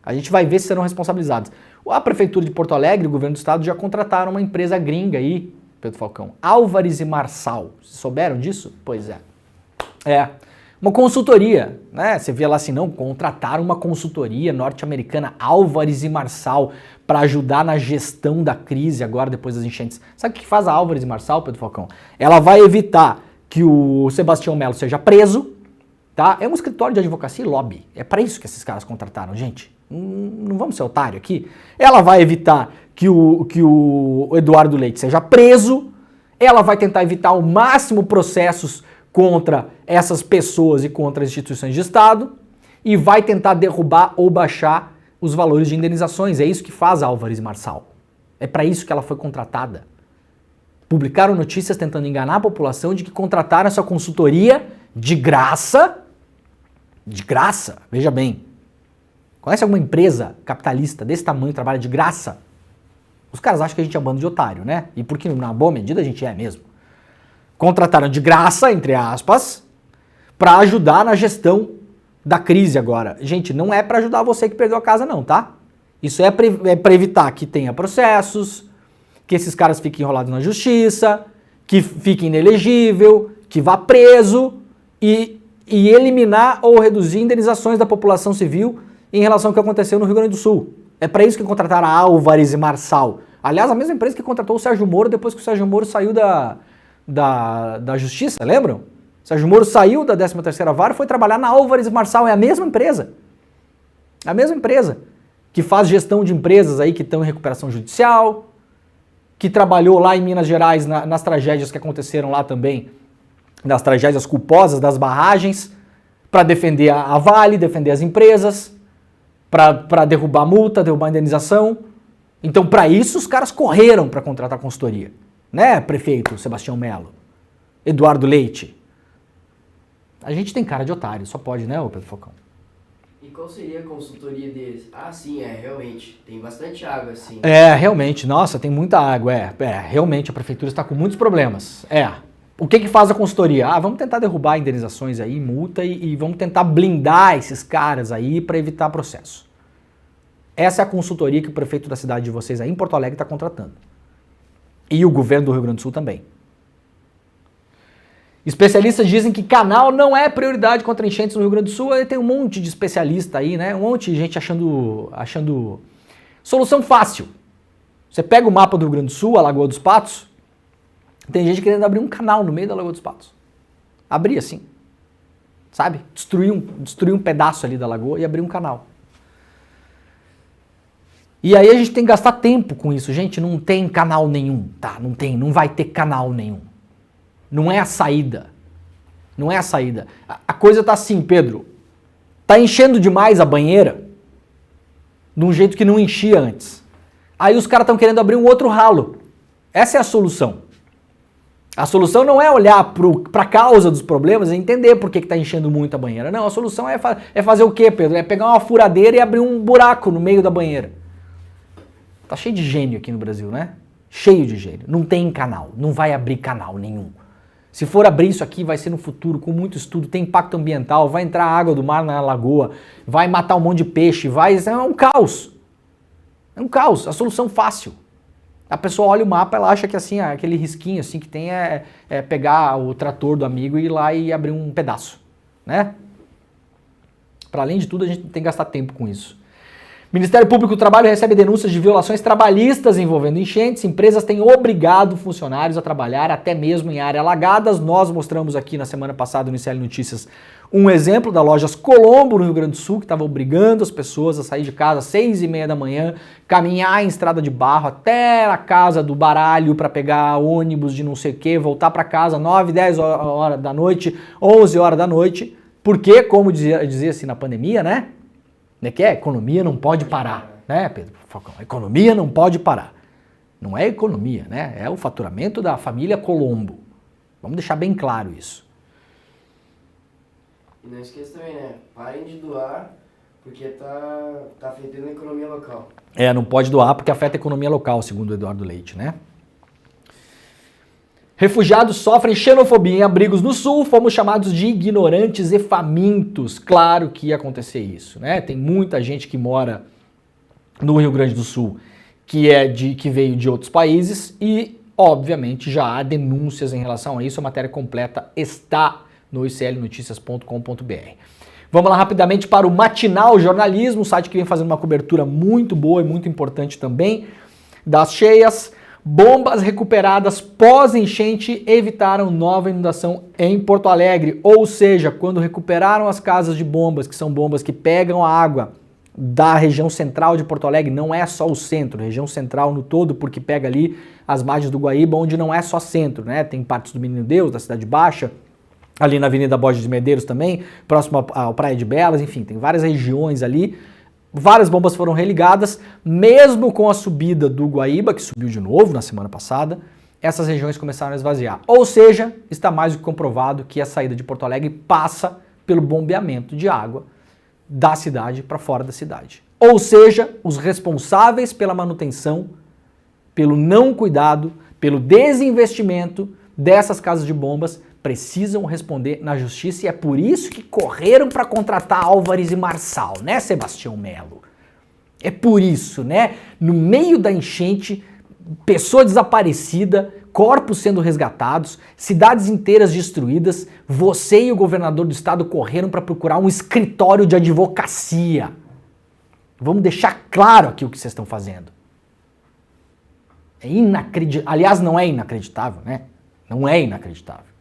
S1: A gente vai ver se serão responsabilizadas. A Prefeitura de Porto Alegre e o Governo do Estado já contrataram uma empresa gringa aí, Pedro Falcão, Álvares e Marçal. Vocês souberam disso? Pois é. Uma consultoria, né? Você via lá assim, não, contrataram uma consultoria norte-americana, Álvares e Marçal, para ajudar na gestão da crise agora, depois das enchentes. Sabe o que faz a Álvares e Marçal, Pedro Falcão? Ela vai evitar que o Sebastião Melo seja preso, tá? É um escritório de advocacia e lobby. É para isso que esses caras contrataram, gente. Não vamos ser otário aqui. Ela vai evitar que o Eduardo Leite seja preso. Ela vai tentar evitar ao máximo processos contra essas pessoas e contra as instituições de Estado. E vai tentar derrubar ou baixar os valores de indenizações. É isso que faz a Álvares e Marçal. É para isso que ela foi contratada. Publicaram notícias tentando enganar a população de que contrataram essa consultoria de graça. De graça, veja bem. Conhece alguma empresa capitalista desse tamanho que trabalha de graça? Os caras acham que a gente é um bando de otário, né? E porque, na boa medida, a gente é mesmo. Contrataram de graça, entre aspas, para ajudar na gestão da crise agora. Gente, não é para ajudar você que perdeu a casa não, tá? Isso é para evitar que tenha processos, que esses caras fiquem enrolados na justiça, que fiquem inelegível, que vá preso e eliminar ou reduzir indenizações da população civil em relação ao que aconteceu no Rio Grande do Sul. É para isso que contrataram a Álvares e Marçal. Aliás, a mesma empresa que contratou o Sérgio Moro depois que o Sérgio Moro saiu da justiça, lembram? O Sérgio Moro saiu da 13ª Vara e foi trabalhar na Álvares e Marçal. É a mesma empresa. A mesma empresa que faz gestão de empresas aí que estão em recuperação judicial, que trabalhou lá em Minas Gerais nas tragédias que aconteceram lá também, nas tragédias culposas das barragens, para defender a Vale, defender as empresas, para derrubar multa, derrubar indenização. Então, para isso, os caras correram para contratar consultoria. Né, prefeito Sebastião Melo? Eduardo Leite? A gente tem cara de otário, só pode, né, Pedro Falcão?
S2: E qual seria a consultoria deles? Ah, sim, realmente, tem bastante água, assim.
S1: Realmente, nossa, tem muita água, realmente a prefeitura está com muitos problemas, O que faz a consultoria? Vamos tentar derrubar indenizações aí, multa e vamos tentar blindar esses caras aí para evitar processo. Essa é a consultoria que o prefeito da cidade de vocês aí em Porto Alegre está contratando. E o governo do Rio Grande do Sul também. Especialistas dizem que canal não é prioridade contra enchentes no Rio Grande do Sul. Aí tem um monte de especialista aí, né? Um monte de gente achando solução fácil. Você pega o mapa do Rio Grande do Sul, a Lagoa dos Patos, tem gente querendo abrir um canal no meio da Lagoa dos Patos. Abrir assim, sabe? Destruir um pedaço ali da lagoa e abrir um canal. E aí a gente tem que gastar tempo com isso. Gente, não tem canal nenhum, tá? Não vai ter canal nenhum. Não é a saída. Não é a saída. A coisa tá assim, Pedro. Tá enchendo demais a banheira de um jeito que não enchia antes. Aí os caras estão querendo abrir um outro ralo. Essa é a solução. A solução não é olhar para a causa dos problemas e entender por que está enchendo muito a banheira. Não, a solução é fazer o quê, Pedro? É pegar uma furadeira e abrir um buraco no meio da banheira. Tá cheio de gênio aqui no Brasil, né? Cheio de gênio. Não tem canal, não vai abrir canal nenhum. Se for abrir isso aqui, vai ser no futuro, com muito estudo, tem impacto ambiental, vai entrar água do mar na lagoa, vai matar um monte de peixe, é um caos. É um caos, a solução fácil. A pessoa olha o mapa, ela acha que assim, aquele risquinho assim que tem é pegar o trator do amigo e ir lá e abrir um pedaço, né? Para além de tudo, a gente tem que gastar tempo com isso. Ministério Público do Trabalho recebe denúncias de violações trabalhistas envolvendo enchentes. Empresas têm obrigado funcionários a trabalhar até mesmo em áreas alagadas. Nós mostramos aqui na semana passada no ICL Notícias um exemplo da Lojas Colombo, no Rio Grande do Sul, que estava obrigando as pessoas a sair de casa às 6h30 da manhã, caminhar em estrada de barro até a casa do baralho para pegar ônibus de não sei o que, voltar para casa 9, 10 horas da noite, 11 horas da noite, porque, como dizia-se na pandemia, né? Né, que é? A economia não pode parar, né, Pedro Falcão? A economia não pode parar. Não é economia, né? É o faturamento da família Colombo. Vamos deixar bem claro isso.
S2: E não esqueça também, né? Parem de doar, porque tá afetando a economia local.
S1: Não pode doar porque afeta a economia local, segundo o Eduardo Leite, né? Refugiados sofrem xenofobia em abrigos no sul, fomos chamados de ignorantes e famintos. Claro que ia acontecer isso, né? Tem muita gente que mora no Rio Grande do Sul que veio de outros países e, obviamente, já há denúncias em relação a isso. A matéria completa está no iclnoticias.com.br. Vamos lá rapidamente para o Matinal Jornalismo, um site que vem fazendo uma cobertura muito boa e muito importante também das cheias. Bombas recuperadas pós-enchente evitaram nova inundação em Porto Alegre. Ou seja, quando recuperaram as casas de bombas, que são bombas que pegam a água da região central de Porto Alegre, não é só o centro, região central no todo, porque pega ali as margens do Guaíba, onde não é só centro, né? Tem partes do Menino Deus, da Cidade Baixa, ali na Avenida Borges de Medeiros também, próximo ao Praia de Belas, enfim, tem várias regiões ali. Várias bombas foram religadas, mesmo com a subida do Guaíba, que subiu de novo na semana passada, essas regiões começaram a esvaziar. Ou seja, está mais do que comprovado que a saída de Porto Alegre passa pelo bombeamento de água da cidade para fora da cidade. Ou seja, os responsáveis pela manutenção, pelo não cuidado, pelo desinvestimento dessas casas de bombas precisam responder na justiça e é por isso que correram para contratar Álvares e Marçal, né, Sebastião Melo? É por isso, né? No meio da enchente, pessoa desaparecida, corpos sendo resgatados, cidades inteiras destruídas, você e o governador do estado correram para procurar um escritório de advocacia. Vamos deixar claro aqui o que vocês estão fazendo. É inacreditável. Aliás, não é inacreditável, né? Não é inacreditável.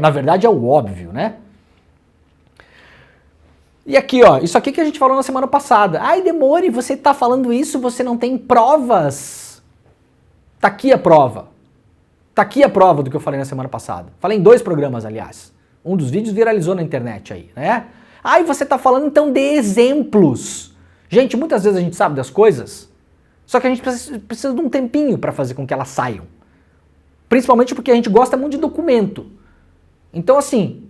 S1: Na verdade é o óbvio, né? E aqui, ó, isso aqui que a gente falou na semana passada. Ai, Demore, você tá falando isso, você não tem provas. Tá aqui a prova. Tá aqui a prova do que eu falei na semana passada. Falei em 2 programas, aliás. Um dos vídeos viralizou na internet aí, né? Ai, você tá falando então de exemplos. Gente, muitas vezes a gente sabe das coisas, só que a gente precisa de um tempinho para fazer com que elas saiam. Principalmente porque a gente gosta muito de documento. Então, assim,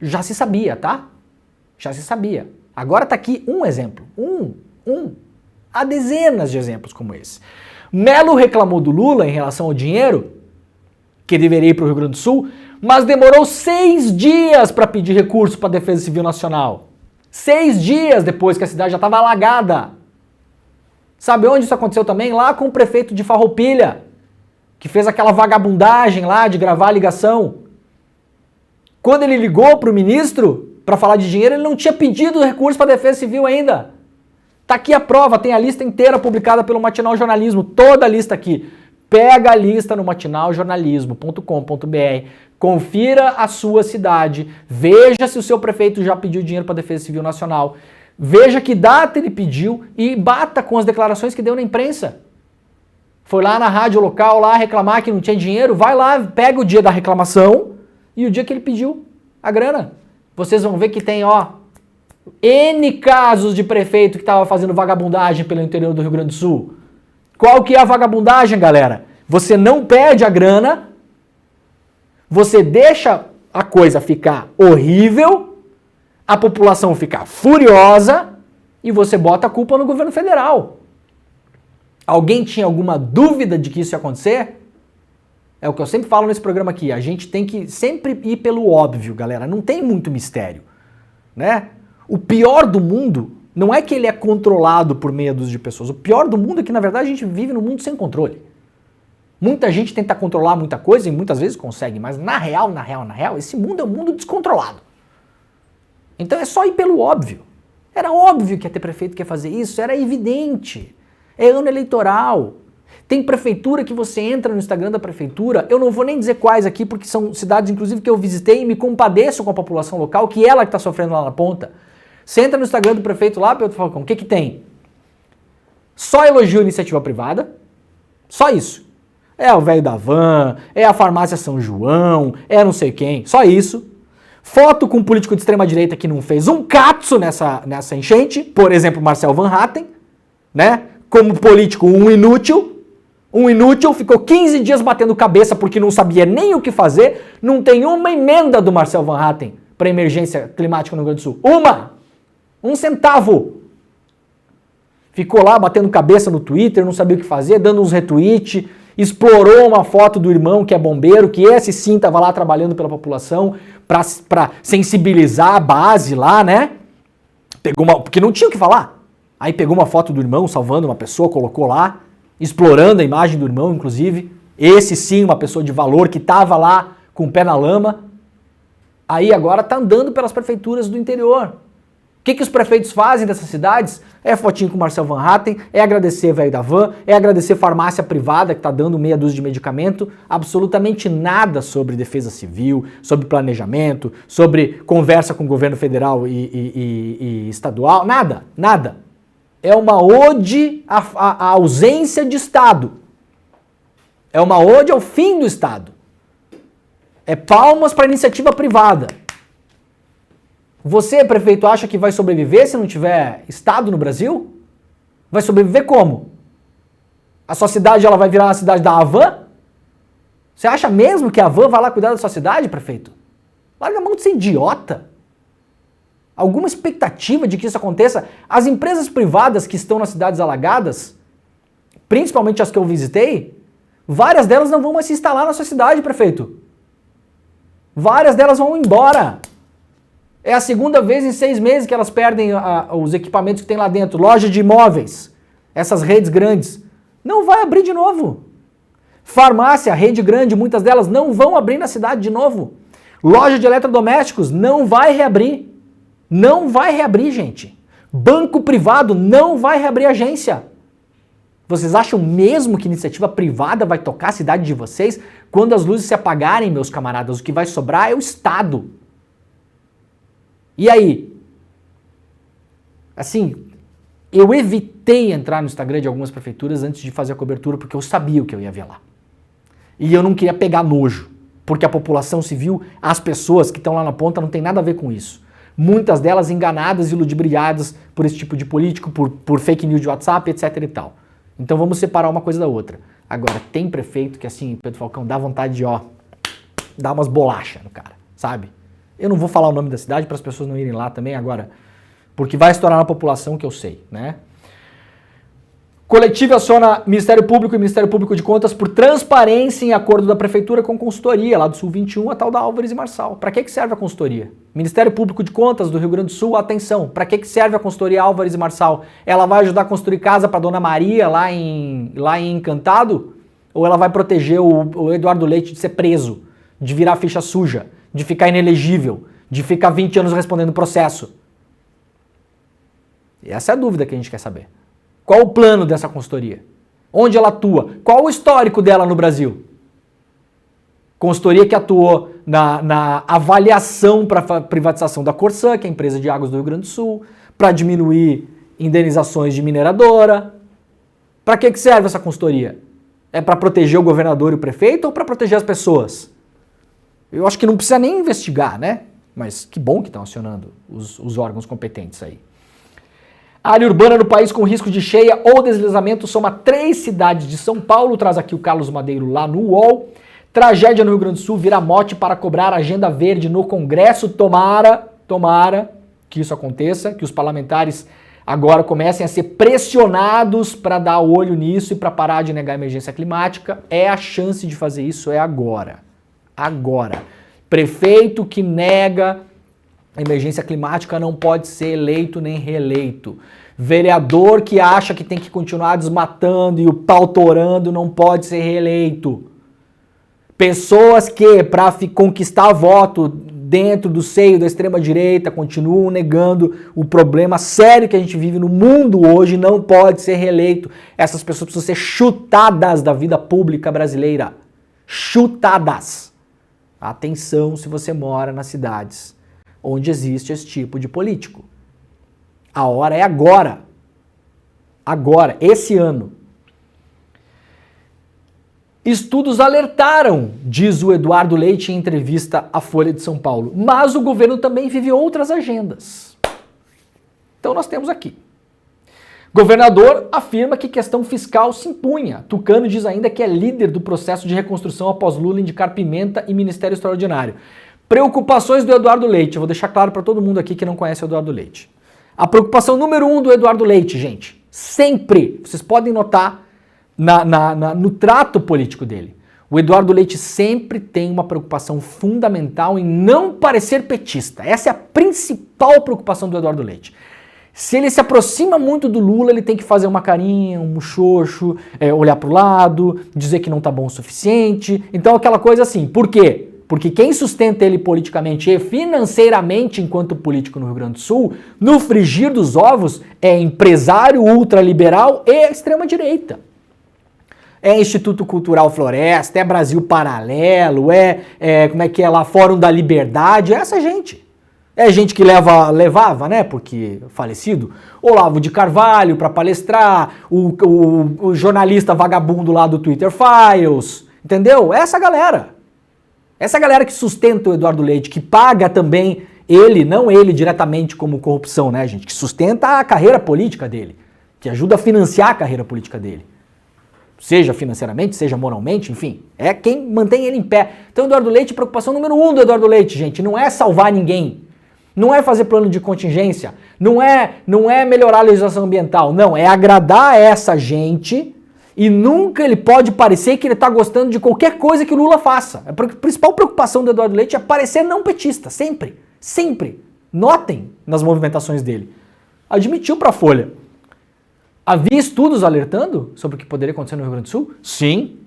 S1: já se sabia, tá? Já se sabia. Agora tá aqui um exemplo. Há dezenas de exemplos como esse. Melo reclamou do Lula em relação ao dinheiro que deveria ir para o Rio Grande do Sul, mas demorou 6 dias para pedir recurso para a Defesa Civil Nacional. 6 dias depois que a cidade já estava alagada. Sabe onde isso aconteceu também? Lá com o prefeito de Farroupilha, que fez aquela vagabundagem lá de gravar a ligação. Quando ele ligou para o ministro para falar de dinheiro, ele não tinha pedido recurso para a Defesa Civil ainda. Tá aqui a prova, tem a lista inteira publicada pelo Matinal Jornalismo, toda a lista aqui. Pega a lista no matinaljornalismo.com.br, confira a sua cidade, veja se o seu prefeito já pediu dinheiro para a Defesa Civil Nacional, veja que data ele pediu e bata com as declarações que deu na imprensa. Foi lá na rádio local lá reclamar que não tinha dinheiro, vai lá, pega o dia da reclamação e o dia que ele pediu a grana. Vocês vão ver que tem, N casos de prefeito que estava fazendo vagabundagem pelo interior do Rio Grande do Sul. Qual que é a vagabundagem, galera? Você não pede a grana, você deixa a coisa ficar horrível, a população ficar furiosa e você bota a culpa no governo federal. Alguém tinha alguma dúvida de que isso ia acontecer? É o que eu sempre falo nesse programa aqui, a gente tem que sempre ir pelo óbvio, galera, não tem muito mistério, né? O pior do mundo não é que ele é controlado por meia dúzia de pessoas, o pior do mundo é que na verdade a gente vive num mundo sem controle. Muita gente tenta controlar muita coisa e muitas vezes consegue, mas na real, esse mundo é um mundo descontrolado. Então é só ir pelo óbvio. Era óbvio que ia ter prefeito que ia fazer isso, era evidente. É ano eleitoral. Tem prefeitura que você entra no Instagram da prefeitura, eu não vou nem dizer quais aqui, porque são cidades, inclusive, que eu visitei e me compadeço com a população local, que ela que está sofrendo lá na ponta. Você entra no Instagram do prefeito lá, Pedro Falcão, o que tem? Só elogio a iniciativa privada, só isso. É o velho da van, é a farmácia São João, é não sei quem, só isso. Foto com um político de extrema-direita que não fez um catso nessa enchente, por exemplo, Marcel Van Hatten, né? Como político, um inútil, ficou 15 dias batendo cabeça porque não sabia nem o que fazer, não tem uma emenda do Marcel Van Hatten para emergência climática no Rio Grande do Sul. Um centavo. Ficou lá batendo cabeça no Twitter, não sabia o que fazer, dando uns retweets, explorou uma foto do irmão que é bombeiro, que esse sim estava lá trabalhando pela população para sensibilizar a base lá, né? Porque não tinha o que falar. Aí pegou uma foto do irmão salvando uma pessoa, colocou lá, explorando a imagem do irmão, inclusive. Esse sim, uma pessoa de valor que estava lá com o pé na lama. Aí agora está andando pelas prefeituras do interior. O que os prefeitos fazem dessas cidades? É fotinho com o Marcel Van Hatten, é agradecer velho da van, é agradecer farmácia privada que está dando meia dúzia de medicamento, absolutamente nada sobre defesa civil, sobre planejamento, sobre conversa com o governo federal e estadual, nada. É uma ode à ausência de Estado. É uma ode ao fim do Estado. É palmas para a iniciativa privada. Você, prefeito, acha que vai sobreviver se não tiver Estado no Brasil? Vai sobreviver como? A sua cidade ela vai virar uma cidade da Havan? Você acha mesmo que a Havan vai lá cuidar da sua cidade, prefeito? Larga a mão de ser idiota. Alguma expectativa de que isso aconteça? As empresas privadas que estão nas cidades alagadas, principalmente as que eu visitei, várias delas não vão mais se instalar na sua cidade, prefeito. Várias delas vão embora. É a segunda vez em 6 meses que elas perdem os equipamentos que tem lá dentro. Loja de imóveis, essas redes grandes. Não vai abrir de novo. Farmácia, rede grande, muitas delas não vão abrir na cidade de novo. Loja de eletrodomésticos não vai reabrir. Não vai reabrir, gente. Banco privado não vai reabrir agência. Vocês acham mesmo que iniciativa privada vai tocar a cidade de vocês? Quando as luzes se apagarem, meus camaradas, o que vai sobrar é o Estado. E aí? Assim, eu evitei entrar no Instagram de algumas prefeituras antes de fazer a cobertura porque eu sabia o que eu ia ver lá. E eu não queria pegar nojo, porque a população civil, as pessoas que estão lá na ponta não tem nada a ver com isso. Muitas delas enganadas e ludibriadas por esse tipo de político, por fake news de WhatsApp, etc e tal. Então vamos separar uma coisa da outra. Agora, tem prefeito que assim, Pedro Falcão, dá vontade de, dar umas bolachas no cara, sabe? Eu não vou falar o nome da cidade para as pessoas não irem lá também agora, porque vai estourar na população que eu sei, né? Coletivo aciona Ministério Público e Ministério Público de Contas por transparência em acordo da Prefeitura com consultoria, lá do Sul 21, a tal da Álvares e Marçal. Para que serve a consultoria? Ministério Público de Contas do Rio Grande do Sul, atenção, para que serve a consultoria Álvares e Marçal? Ela vai ajudar a construir casa para Dona Maria lá em Encantado? Ou ela vai proteger o Eduardo Leite de ser preso, de virar ficha suja, de ficar inelegível, de ficar 20 anos respondendo processo? E essa é a dúvida que a gente quer saber. Qual o plano dessa consultoria? Onde ela atua? Qual o histórico dela no Brasil? Consultoria que atuou na avaliação para a privatização da Corsã, que é a empresa de águas do Rio Grande do Sul, para diminuir indenizações de mineradora. Para que serve essa consultoria? É para proteger o governador e o prefeito ou para proteger as pessoas? Eu acho que não precisa nem investigar, né? Mas que bom que estão acionando os órgãos competentes aí. A área urbana no país com risco de cheia ou deslizamento soma 3 cidades de São Paulo, traz aqui o Carlos Madeiro lá no UOL. Tragédia no Rio Grande do Sul vira mote para cobrar agenda verde no Congresso. Tomara que isso aconteça, que os parlamentares agora comecem a ser pressionados para dar olho nisso e para parar de negar a emergência climática. É a chance de fazer isso, é agora. Agora. Prefeito que nega a emergência climática não pode ser eleito nem reeleito. Vereador que acha que tem que continuar desmatando e o pau torando não pode ser reeleito. Pessoas que, para conquistar voto dentro do seio da extrema-direita, continuam negando o problema sério que a gente vive no mundo hoje, não pode ser reeleito. Essas pessoas precisam ser chutadas da vida pública brasileira. Chutadas. Atenção se você mora nas cidades onde existe esse tipo de político. A hora é agora. Agora, esse ano. Estudos alertaram, diz o Eduardo Leite em entrevista à Folha de São Paulo, mas o governo também vive outras agendas. Então nós temos aqui. Governador afirma que questão fiscal se impunha. Tucano diz ainda que é líder do processo de reconstrução após Lula indicar Pimenta e Ministério Extraordinário. Preocupações do Eduardo Leite. Eu vou deixar claro para todo mundo aqui que não conhece o Eduardo Leite. A preocupação número 1 do Eduardo Leite, gente, sempre, vocês podem notar no trato político dele, o Eduardo Leite sempre tem uma preocupação fundamental em não parecer petista. Essa é a principal preocupação do Eduardo Leite. Se ele se aproxima muito do Lula, ele tem que fazer uma carinha, um muxoxo, olhar para o lado, dizer que não tá bom o suficiente. Então aquela coisa assim, por quê? Porque quem sustenta ele politicamente e financeiramente enquanto político no Rio Grande do Sul, no frigir dos ovos, é empresário ultraliberal e extrema-direita. É Instituto Cultural Floresta, é Brasil Paralelo, como é que é lá, Fórum da Liberdade, é essa gente. É gente que levava, né, porque falecido, Olavo de Carvalho para palestrar, o jornalista vagabundo lá do Twitter Files, entendeu? Essa galera. Essa galera que sustenta o Eduardo Leite, que paga também ele, não ele diretamente como corrupção, né, gente, que sustenta a carreira política dele, que ajuda a financiar a carreira política dele. Seja financeiramente, seja moralmente, enfim, é quem mantém ele em pé. Então, Eduardo Leite, preocupação número 1 do Eduardo Leite, gente, não é salvar ninguém, não é fazer plano de contingência, não é melhorar a legislação ambiental, não, é agradar essa gente e nunca ele pode parecer que ele está gostando de qualquer coisa que o Lula faça. A principal preocupação do Eduardo Leite é parecer não petista, sempre, sempre. Notem nas movimentações dele. Admitiu para a Folha. Havia estudos alertando sobre o que poderia acontecer no Rio Grande do Sul? Sim,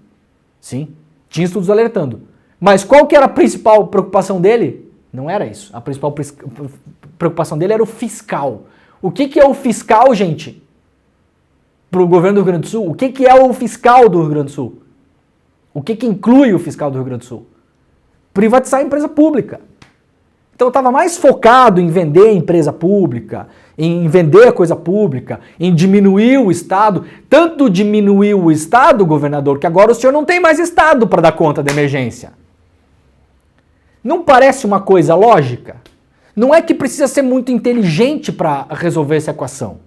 S1: sim, tinha estudos alertando. Mas qual que era a principal preocupação dele? Não era isso. A principal preocupação dele era o fiscal. O que é o fiscal, gente? Para o governo do Rio Grande do Sul? O que é o fiscal do Rio Grande do Sul? O que inclui o fiscal do Rio Grande do Sul? Privatizar a empresa pública. Então eu estava mais focado em vender a empresa pública, em vender a coisa pública, em diminuir o Estado. Tanto diminuiu o Estado, governador, que agora o senhor não tem mais Estado para dar conta da emergência. Não parece uma coisa lógica? Não é que precisa ser muito inteligente para resolver essa equação.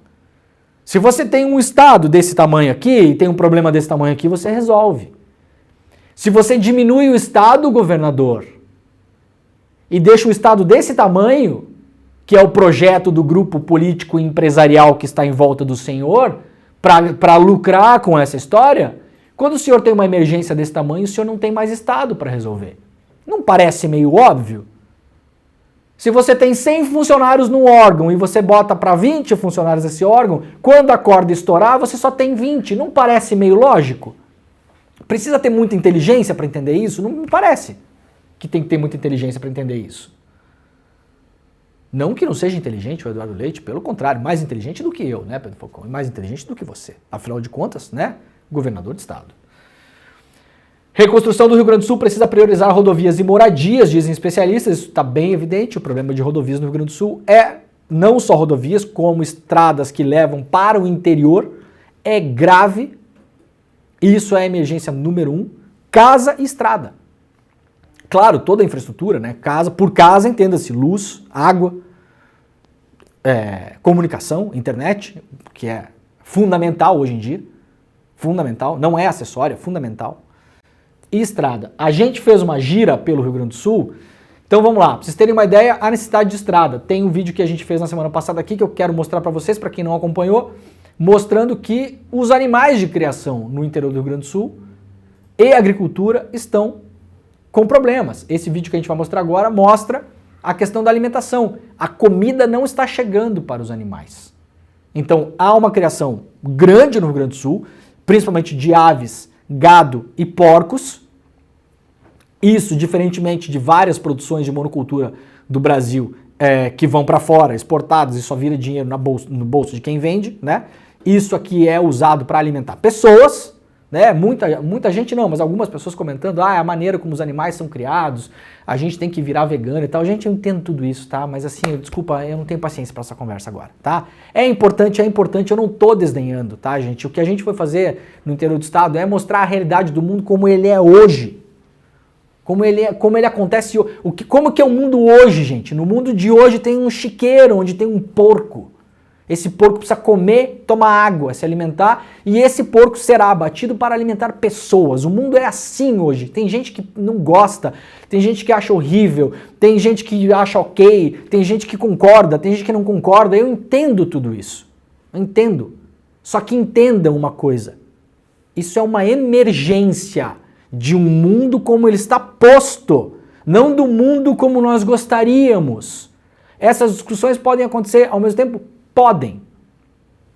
S1: Se você tem um Estado desse tamanho aqui e tem um problema desse tamanho aqui, você resolve. Se você diminui o Estado, governador, e deixa o Estado desse tamanho, que é o projeto do grupo político e empresarial que está em volta do senhor, para lucrar com essa história, quando o senhor tem uma emergência desse tamanho, o senhor não tem mais Estado para resolver. Não parece meio óbvio? Se você tem 100 funcionários num órgão e você bota para 20 funcionários esse órgão, quando a corda estourar, você só tem 20. Não parece meio lógico? Precisa ter muita inteligência para entender isso? Não me parece que tem que ter muita inteligência para entender isso. Não que não seja inteligente o Eduardo Leite, pelo contrário, mais inteligente do que eu, né, Pedro Falcão? Mais inteligente do que você. Afinal de contas, né, governador de estado. Reconstrução do Rio Grande do Sul precisa priorizar rodovias e moradias, dizem especialistas. Isso está bem evidente. O problema de rodovias no Rio Grande do Sul é não só rodovias, como estradas que levam para o interior. É grave. Isso é a emergência número 1. Casa e estrada. Claro, toda a infraestrutura, né? Casa por casa, entenda-se, luz, água, comunicação, internet, que é fundamental hoje em dia. Fundamental, não é acessório, é fundamental. E estrada. A gente fez uma gira pelo Rio Grande do Sul, então vamos lá, para vocês terem uma ideia, a necessidade de estrada. Tem um vídeo que a gente fez na semana passada aqui, que eu quero mostrar para vocês, para quem não acompanhou, mostrando que os animais de criação no interior do Rio Grande do Sul e a agricultura estão com problemas. Esse vídeo que a gente vai mostrar agora mostra a questão da alimentação. A comida não está chegando para os animais. Então há uma criação grande no Rio Grande do Sul, principalmente de aves, gado e porcos. Isso, diferentemente de várias produções de monocultura do Brasil que vão para fora, exportadas e só vira dinheiro no bolso de quem vende, né? Isso aqui é usado para alimentar pessoas, né? Muita gente não, mas algumas pessoas comentando, a maneira como os animais são criados, a gente tem que virar vegano e tal. Gente, eu entendo tudo isso, tá? Mas assim, desculpa, eu não tenho paciência para essa conversa agora, tá? É importante, eu não tô desdenhando, tá, gente? O que a gente foi fazer no interior do estado é mostrar a realidade do mundo como ele é hoje. Como ele acontece, como que é o mundo hoje, gente? No mundo de hoje tem um chiqueiro, onde tem um porco. Esse porco precisa comer, tomar água, se alimentar, e esse porco será abatido para alimentar pessoas. O mundo é assim hoje. Tem gente que não gosta, tem gente que acha horrível, tem gente que acha ok, tem gente que concorda, tem gente que não concorda. Eu entendo tudo isso. Eu entendo. Só que entendam uma coisa. Isso é uma emergência de um mundo como ele está posto, não do mundo como nós gostaríamos. Essas discussões podem acontecer ao mesmo tempo?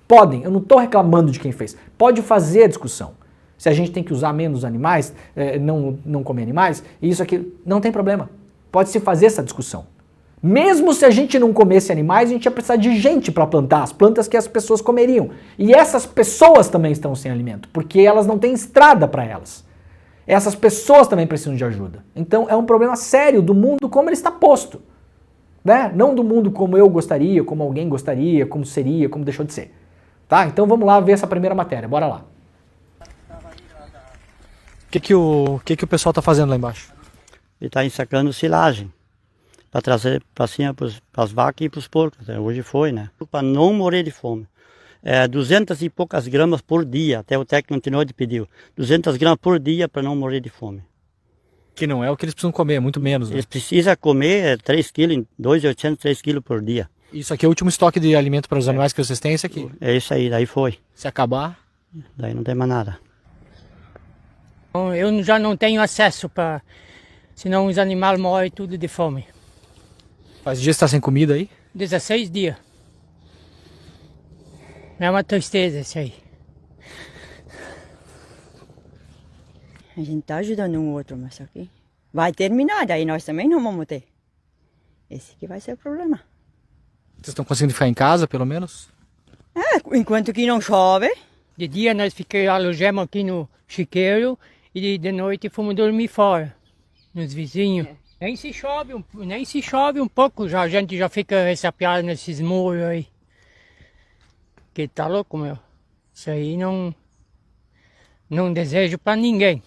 S1: Podem, eu não estou reclamando de quem fez, pode fazer a discussão. Se a gente tem que usar menos animais, não comer animais, isso aqui, não tem problema, pode se fazer essa discussão. Mesmo se a gente não comesse animais, a gente ia precisar de gente para plantar as plantas que as pessoas comeriam. E essas pessoas também estão sem alimento, porque elas não têm estrada para elas. Essas pessoas também precisam de ajuda. Então é um problema sério do mundo como ele está posto. Né? Não do mundo como eu gostaria, como alguém gostaria, como seria, como deixou de ser. Tá? Então vamos lá ver essa primeira matéria, bora lá. O que o pessoal está fazendo lá embaixo?
S3: Ele está ensacando silagem para trazer para cima para as vacas e para os porcos. Hoje foi, né? Para não morrer de fome. 200 e poucas gramas por dia, até o técnico Antinori pediu. 200 gramas por dia para não morrer de fome.
S1: Que não é o que eles precisam comer, muito menos. Né?
S3: Eles precisam comer 3 quilos, 2.800, 3 quilos por dia.
S1: Isso aqui é o último estoque de alimento para os animais que vocês têm, esse aqui?
S3: É isso aí, daí foi.
S1: Se acabar?
S3: Daí não tem mais nada.
S4: Eu já não tenho acesso para... Senão os animais morrem tudo de fome.
S1: Faz dias que está sem comida aí?
S4: 16 dias. É uma tristeza isso aí.
S5: A gente está ajudando um outro, mas só que vai terminar, daí nós também não vamos ter. Esse que vai ser o problema.
S1: Vocês estão conseguindo ficar em casa, pelo menos?
S5: Enquanto que não chove.
S4: De dia nós alojamos aqui no chiqueiro e de noite fomos dormir fora, nos vizinhos. Nem se chove um pouco, a gente já fica ressapiado nesses muros aí. Que tá louco, meu. Isso aí não desejo para ninguém.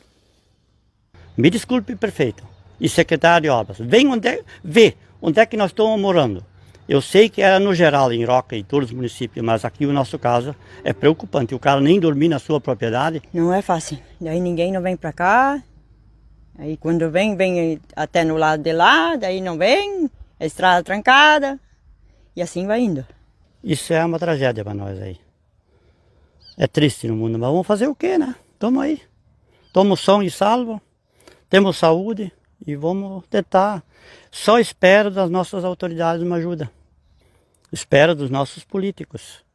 S3: Me desculpe, prefeito e secretário de obras. Vê onde é que nós estamos morando. Eu sei que era no geral, em Roca e todos os municípios, mas aqui o nosso caso é preocupante. O cara nem dormir na sua propriedade.
S5: Não é fácil. Daí ninguém não vem para cá. Aí quando vem até no lado de lá, daí não vem, a estrada trancada. E assim vai indo.
S3: Isso é uma tragédia para nós aí. É triste no mundo, mas vamos fazer o quê, né? Estamos aí. Estamos sãos e salvos. Temos saúde e vamos tentar. Só espero das nossas autoridades uma ajuda. Espero dos nossos políticos.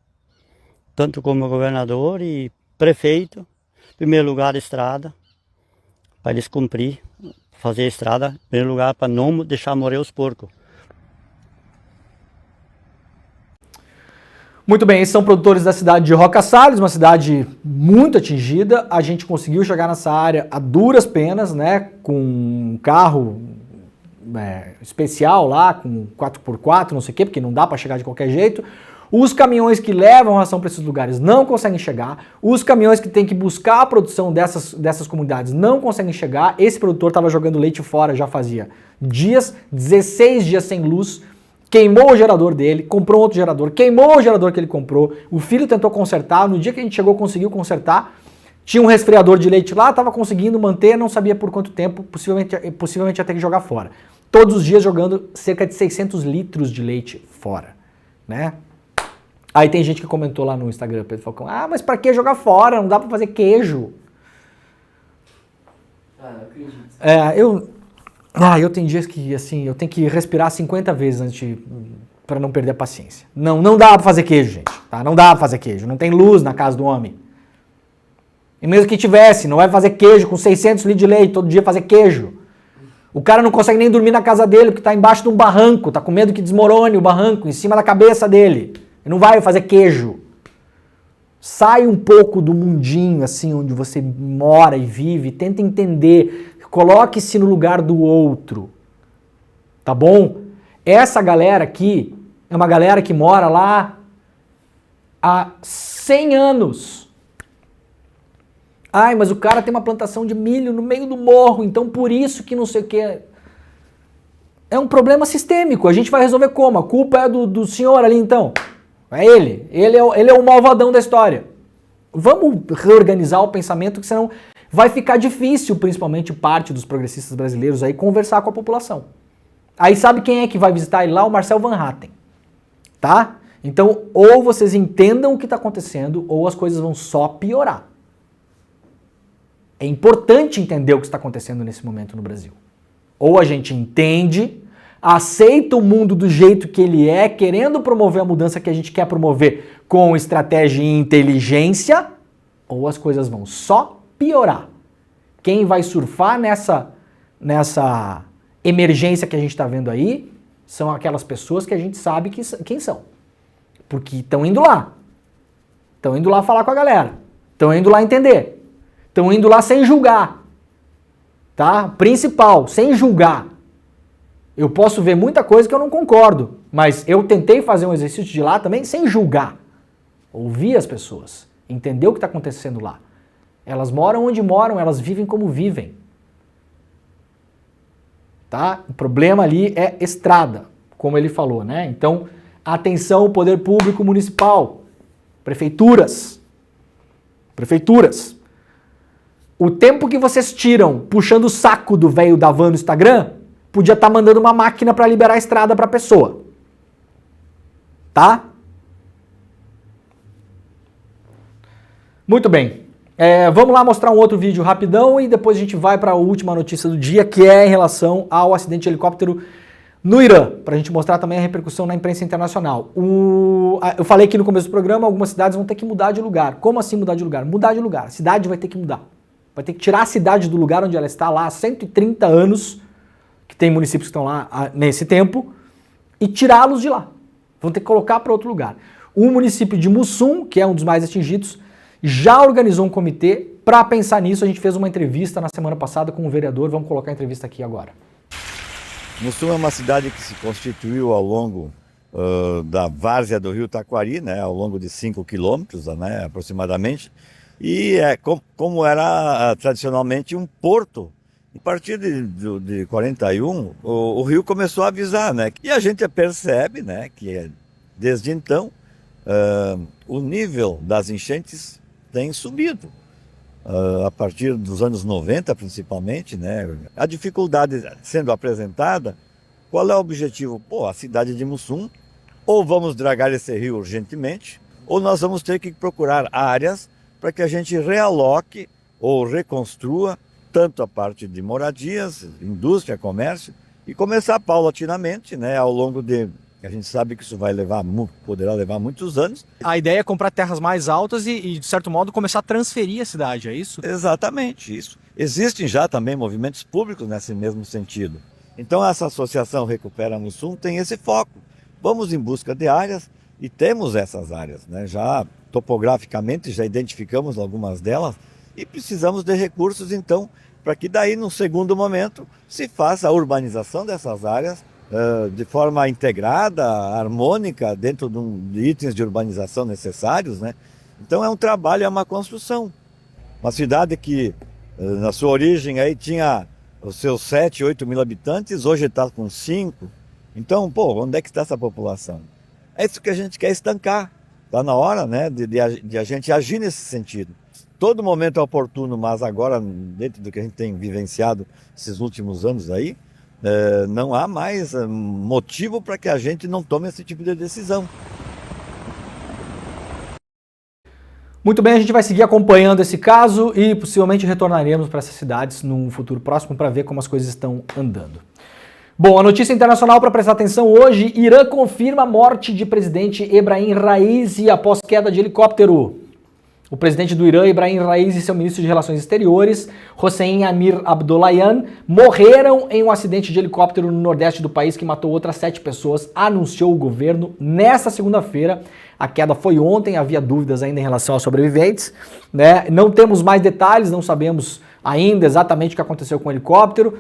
S3: Tanto como governador e prefeito. Em primeiro lugar, estrada. Para eles cumprir, fazer a estrada. Em primeiro lugar, para não deixar morrer os porcos.
S1: Muito bem, esses são produtores da cidade de Roca Salles, uma cidade muito atingida. A gente conseguiu chegar nessa área a duras penas, né? Com um carro especial lá, com 4x4, não sei o quê, porque não dá para chegar de qualquer jeito. Os caminhões que levam ração para esses lugares não conseguem chegar. Os caminhões que têm que buscar a produção dessas comunidades não conseguem chegar. Esse produtor estava jogando leite fora já fazia dias, 16 dias sem luz. Queimou o gerador dele, comprou outro gerador, queimou o gerador que ele comprou, o filho tentou consertar, no dia que a gente chegou conseguiu consertar, tinha um resfriador de leite lá, estava conseguindo manter, não sabia por quanto tempo, possivelmente ia ter que jogar fora. Todos os dias jogando cerca de 600 litros de leite fora, né? Aí tem gente que comentou lá no Instagram, Pedro Falcão, mas pra que jogar fora, não dá pra fazer queijo.
S2: Não acredito.
S1: Eu tenho dias que, assim, eu tenho que respirar 50 vezes antes para não perder a paciência. Não dá pra fazer queijo, gente, tá? Não dá pra fazer queijo, não tem luz na casa do homem. E mesmo que tivesse, não vai fazer queijo com 600 litros de leite, todo dia fazer queijo. O cara não consegue nem dormir na casa dele porque tá embaixo de um barranco, tá com medo que desmorone o barranco em cima da cabeça dele. Ele não vai fazer queijo. Sai um pouco do mundinho, assim, onde você mora e vive, tenta entender, coloque-se no lugar do outro, tá bom? Essa galera aqui é uma galera que mora lá há 100 anos. Ai, mas o cara tem uma plantação de milho no meio do morro, então por isso que não sei o que. É um problema sistêmico, a gente vai resolver como? A culpa é do senhor ali então? É ele. Ele é o malvadão da história. Vamos reorganizar o pensamento, que senão vai ficar difícil, principalmente parte dos progressistas brasileiros aí, conversar com a população. Aí sabe quem é que vai visitar ele lá? O Marcel Van Hatten. Tá? Então, ou vocês entendam o que está acontecendo, ou as coisas vão só piorar. É importante entender o que está acontecendo nesse momento no Brasil. Ou a gente entende, aceita o mundo do jeito que ele é, querendo promover a mudança que a gente quer promover com estratégia e inteligência, ou as coisas vão só piorar. Quem vai surfar nessa emergência que a gente está vendo aí são aquelas pessoas que a gente sabe quem são. Porque estão indo lá. Estão indo lá falar com a galera. Estão indo lá entender. Estão indo lá sem julgar. Tá? Principal, sem julgar. Eu posso ver muita coisa que eu não concordo, mas eu tentei fazer um exercício de lá também sem julgar. Ouvir as pessoas, entender o que está acontecendo lá. Elas moram onde moram, elas vivem como vivem. Tá? O problema ali é estrada, como ele falou, né? Então, atenção, poder público municipal, prefeituras. O tempo que vocês tiram puxando o saco do velho da van no Instagram, podia estar mandando uma máquina para liberar a estrada para a pessoa. Tá? Muito bem. Vamos lá mostrar um outro vídeo rapidão e depois a gente vai para a última notícia do dia, que é em relação ao acidente de helicóptero no Irã, para a gente mostrar também a repercussão na imprensa internacional. Eu falei aqui no começo do programa, algumas cidades vão ter que mudar de lugar. Como assim mudar de lugar? Mudar de lugar. A cidade vai ter que mudar. Vai ter que tirar a cidade do lugar onde ela está lá há 130 anos, que tem municípios que estão lá nesse tempo, e tirá-los de lá. Vão ter que colocar para outro lugar. O município de Mussum, que é um dos mais atingidos, já organizou um comitê para pensar nisso. A gente fez uma entrevista na semana passada com um vereador, vamos colocar a entrevista aqui agora.
S6: Mussum é uma cidade que se constituiu ao longo da várzea do rio Taquari, né, ao longo de 5 quilômetros, né, aproximadamente, e como era tradicionalmente um porto. A partir de 41, o rio começou a avisar, né? E a gente percebe, né, que desde então o nível das enchentes tem subido. A partir dos anos 90, principalmente, né? A dificuldade sendo apresentada, qual é o objetivo? A cidade de Mussum, ou vamos dragar esse rio urgentemente, ou nós vamos ter que procurar áreas para que a gente realoque ou reconstrua tanto a parte de moradias, indústria, comércio, e começar paulatinamente, né, ao longo de... A gente sabe que isso poderá levar muitos anos.
S7: A ideia é comprar terras mais altas e, de certo modo, começar a transferir a cidade, é isso?
S6: Exatamente, isso. Existem já também movimentos públicos nesse mesmo sentido. Então essa associação Recupera Mussum tem esse foco. Vamos em busca de áreas e temos essas áreas, né? Já topograficamente já identificamos algumas delas e precisamos de recursos então para que daí num segundo momento se faça a urbanização dessas áreas de forma integrada, harmônica, dentro de itens de urbanização necessários, né? Então é um trabalho, é uma construção. Uma cidade que na sua origem aí tinha os seus 7, 8 mil habitantes, hoje está com 5. Então, onde é que está essa população? É isso que a gente quer estancar. Está na hora, né, de a gente agir nesse sentido. Todo momento é oportuno, mas agora, dentro do que a gente tem vivenciado esses últimos anos aí, não há mais motivo para que a gente não tome esse tipo de decisão.
S1: Muito bem, a gente vai seguir acompanhando esse caso e possivelmente retornaremos para essas cidades num futuro próximo para ver como as coisas estão andando. Bom, a notícia internacional para prestar atenção hoje: Irã confirma a morte de presidente Ebrahim Raisi após queda de helicóptero. O presidente do Irã, Ibrahim Raisi, e seu ministro de Relações Exteriores, Hossein Amir Abdollahian, morreram em um acidente de helicóptero no nordeste do país que matou outras 7 pessoas, anunciou o governo nesta segunda-feira. A queda foi ontem, havia dúvidas ainda em relação aos sobreviventes, né? Não temos mais detalhes, não sabemos ainda exatamente o que aconteceu com o helicóptero.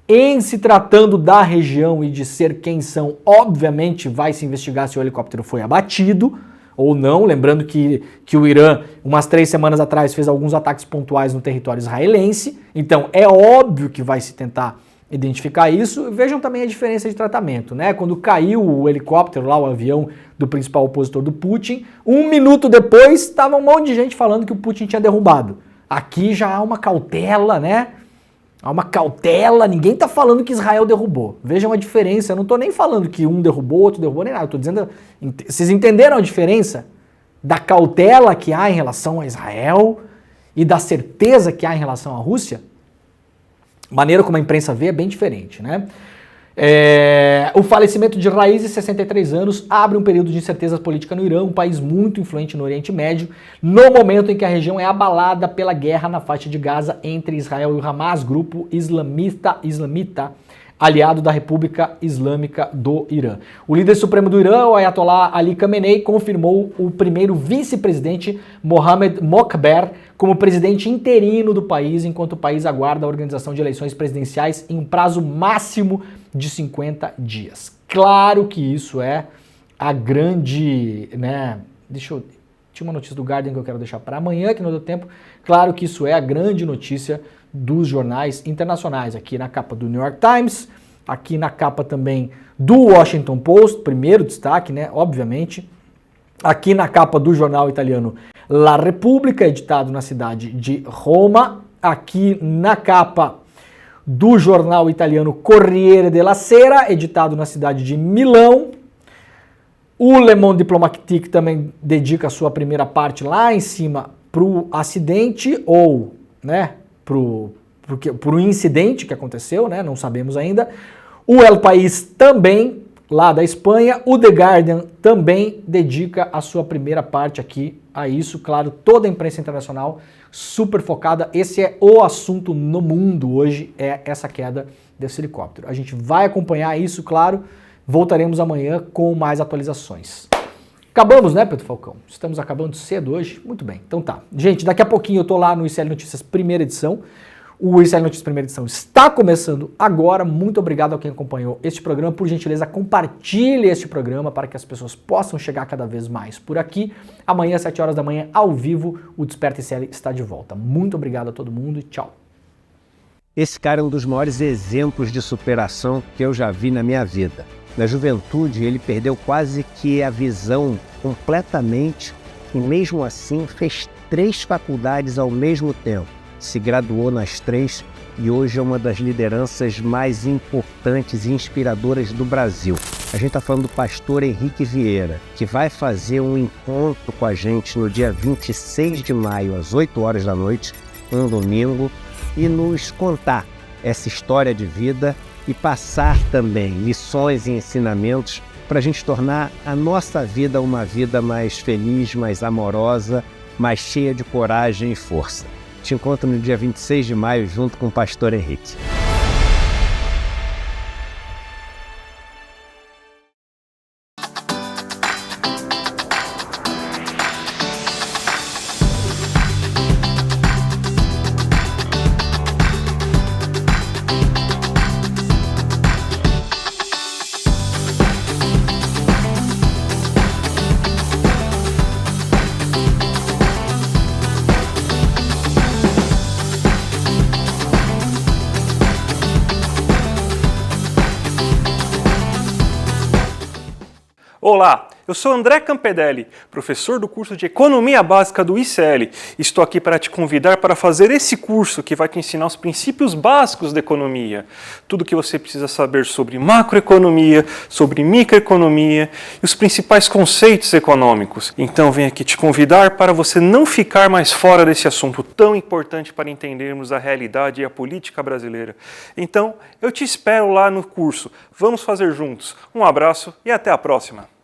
S1: Em se tratando da região e de ser quem são, obviamente vai se investigar se o helicóptero foi abatido ou não, lembrando que o Irã, umas 3 semanas atrás, fez alguns ataques pontuais no território israelense, então é óbvio que vai se tentar identificar isso. Vejam também a diferença de tratamento, né? Quando caiu o helicóptero lá, o avião do principal opositor do Putin, 1 minuto depois estava um monte de gente falando que o Putin tinha derrubado. Aqui já há uma cautela, né? Há uma cautela, ninguém está falando que Israel derrubou. Vejam a diferença, eu não estou nem falando que um derrubou, outro derrubou, nem nada. Eu estou dizendo, vocês entenderam a diferença da cautela que há em relação a Israel e da certeza que há em relação à Rússia? A maneira como a imprensa vê é bem diferente, né? O falecimento de Raisi, 63 anos, abre um período de incerteza política no Irã, um país muito influente no Oriente Médio, no momento em que a região é abalada pela guerra na faixa de Gaza entre Israel e o Hamas, grupo islamita aliado da República Islâmica do Irã. O líder supremo do Irã, o Ayatollah Ali Khamenei, confirmou o primeiro vice-presidente Mohamed Mokber como presidente interino do país, enquanto o país aguarda a organização de eleições presidenciais em um prazo máximo de 50 dias. Claro que isso é a grande, né, tinha uma notícia do Guardian que eu quero deixar para amanhã, que não deu tempo. Claro que isso é a grande notícia dos jornais internacionais, aqui na capa do New York Times, aqui na capa também do Washington Post, primeiro destaque, né, obviamente, aqui na capa do jornal italiano La Repubblica, editado na cidade de Roma, aqui na capa do jornal italiano Corriere della Sera, editado na cidade de Milão. O Le Monde Diplomatique também dedica a sua primeira parte lá em cima para o acidente, ou, né, para o incidente que aconteceu, né, não sabemos ainda. O El País também, lá da Espanha. O The Guardian também dedica a sua primeira parte aqui a isso. Claro, toda a imprensa internacional super focada. Esse é o assunto no mundo hoje, é essa queda desse helicóptero. A gente vai acompanhar isso, claro. Voltaremos amanhã com mais atualizações. Acabamos, né, Pedro Falcão? Estamos acabando cedo hoje? Muito bem, então tá. Gente, daqui a pouquinho eu tô lá no ICL Notícias primeira edição. O ICL Notícias primeira edição está começando agora. Muito obrigado a quem acompanhou este programa. Por gentileza, compartilhe este programa para que as pessoas possam chegar cada vez mais por aqui. Amanhã, às 7 horas da manhã, ao vivo, o Desperta ICL está de volta. Muito obrigado a todo mundo e tchau.
S8: Esse cara é um dos maiores exemplos de superação que eu já vi na minha vida. Na juventude, ele perdeu quase que a visão completamente e, mesmo assim, fez 3 faculdades ao mesmo tempo. Se graduou nas 3 e hoje é uma das lideranças mais importantes e inspiradoras do Brasil. A gente está falando do pastor Henrique Vieira, que vai fazer um encontro com a gente no dia 26 de maio, às 8 horas da noite, um domingo, e nos contar essa história de vida e passar também lições e ensinamentos para a gente tornar a nossa vida uma vida mais feliz, mais amorosa, mais cheia de coragem e força. Te encontro no dia 26 de maio junto com o pastor Henrique.
S9: Olá, eu sou André Campedelli, professor do curso de Economia Básica do ICL. Estou aqui para te convidar para fazer esse curso que vai te ensinar os princípios básicos da economia. Tudo o que você precisa saber sobre macroeconomia, sobre microeconomia e os principais conceitos econômicos. Então venho aqui te convidar para você não ficar mais fora desse assunto tão importante para entendermos a realidade e a política brasileira. Então eu te espero lá no curso. Vamos fazer juntos. Um abraço e até a próxima.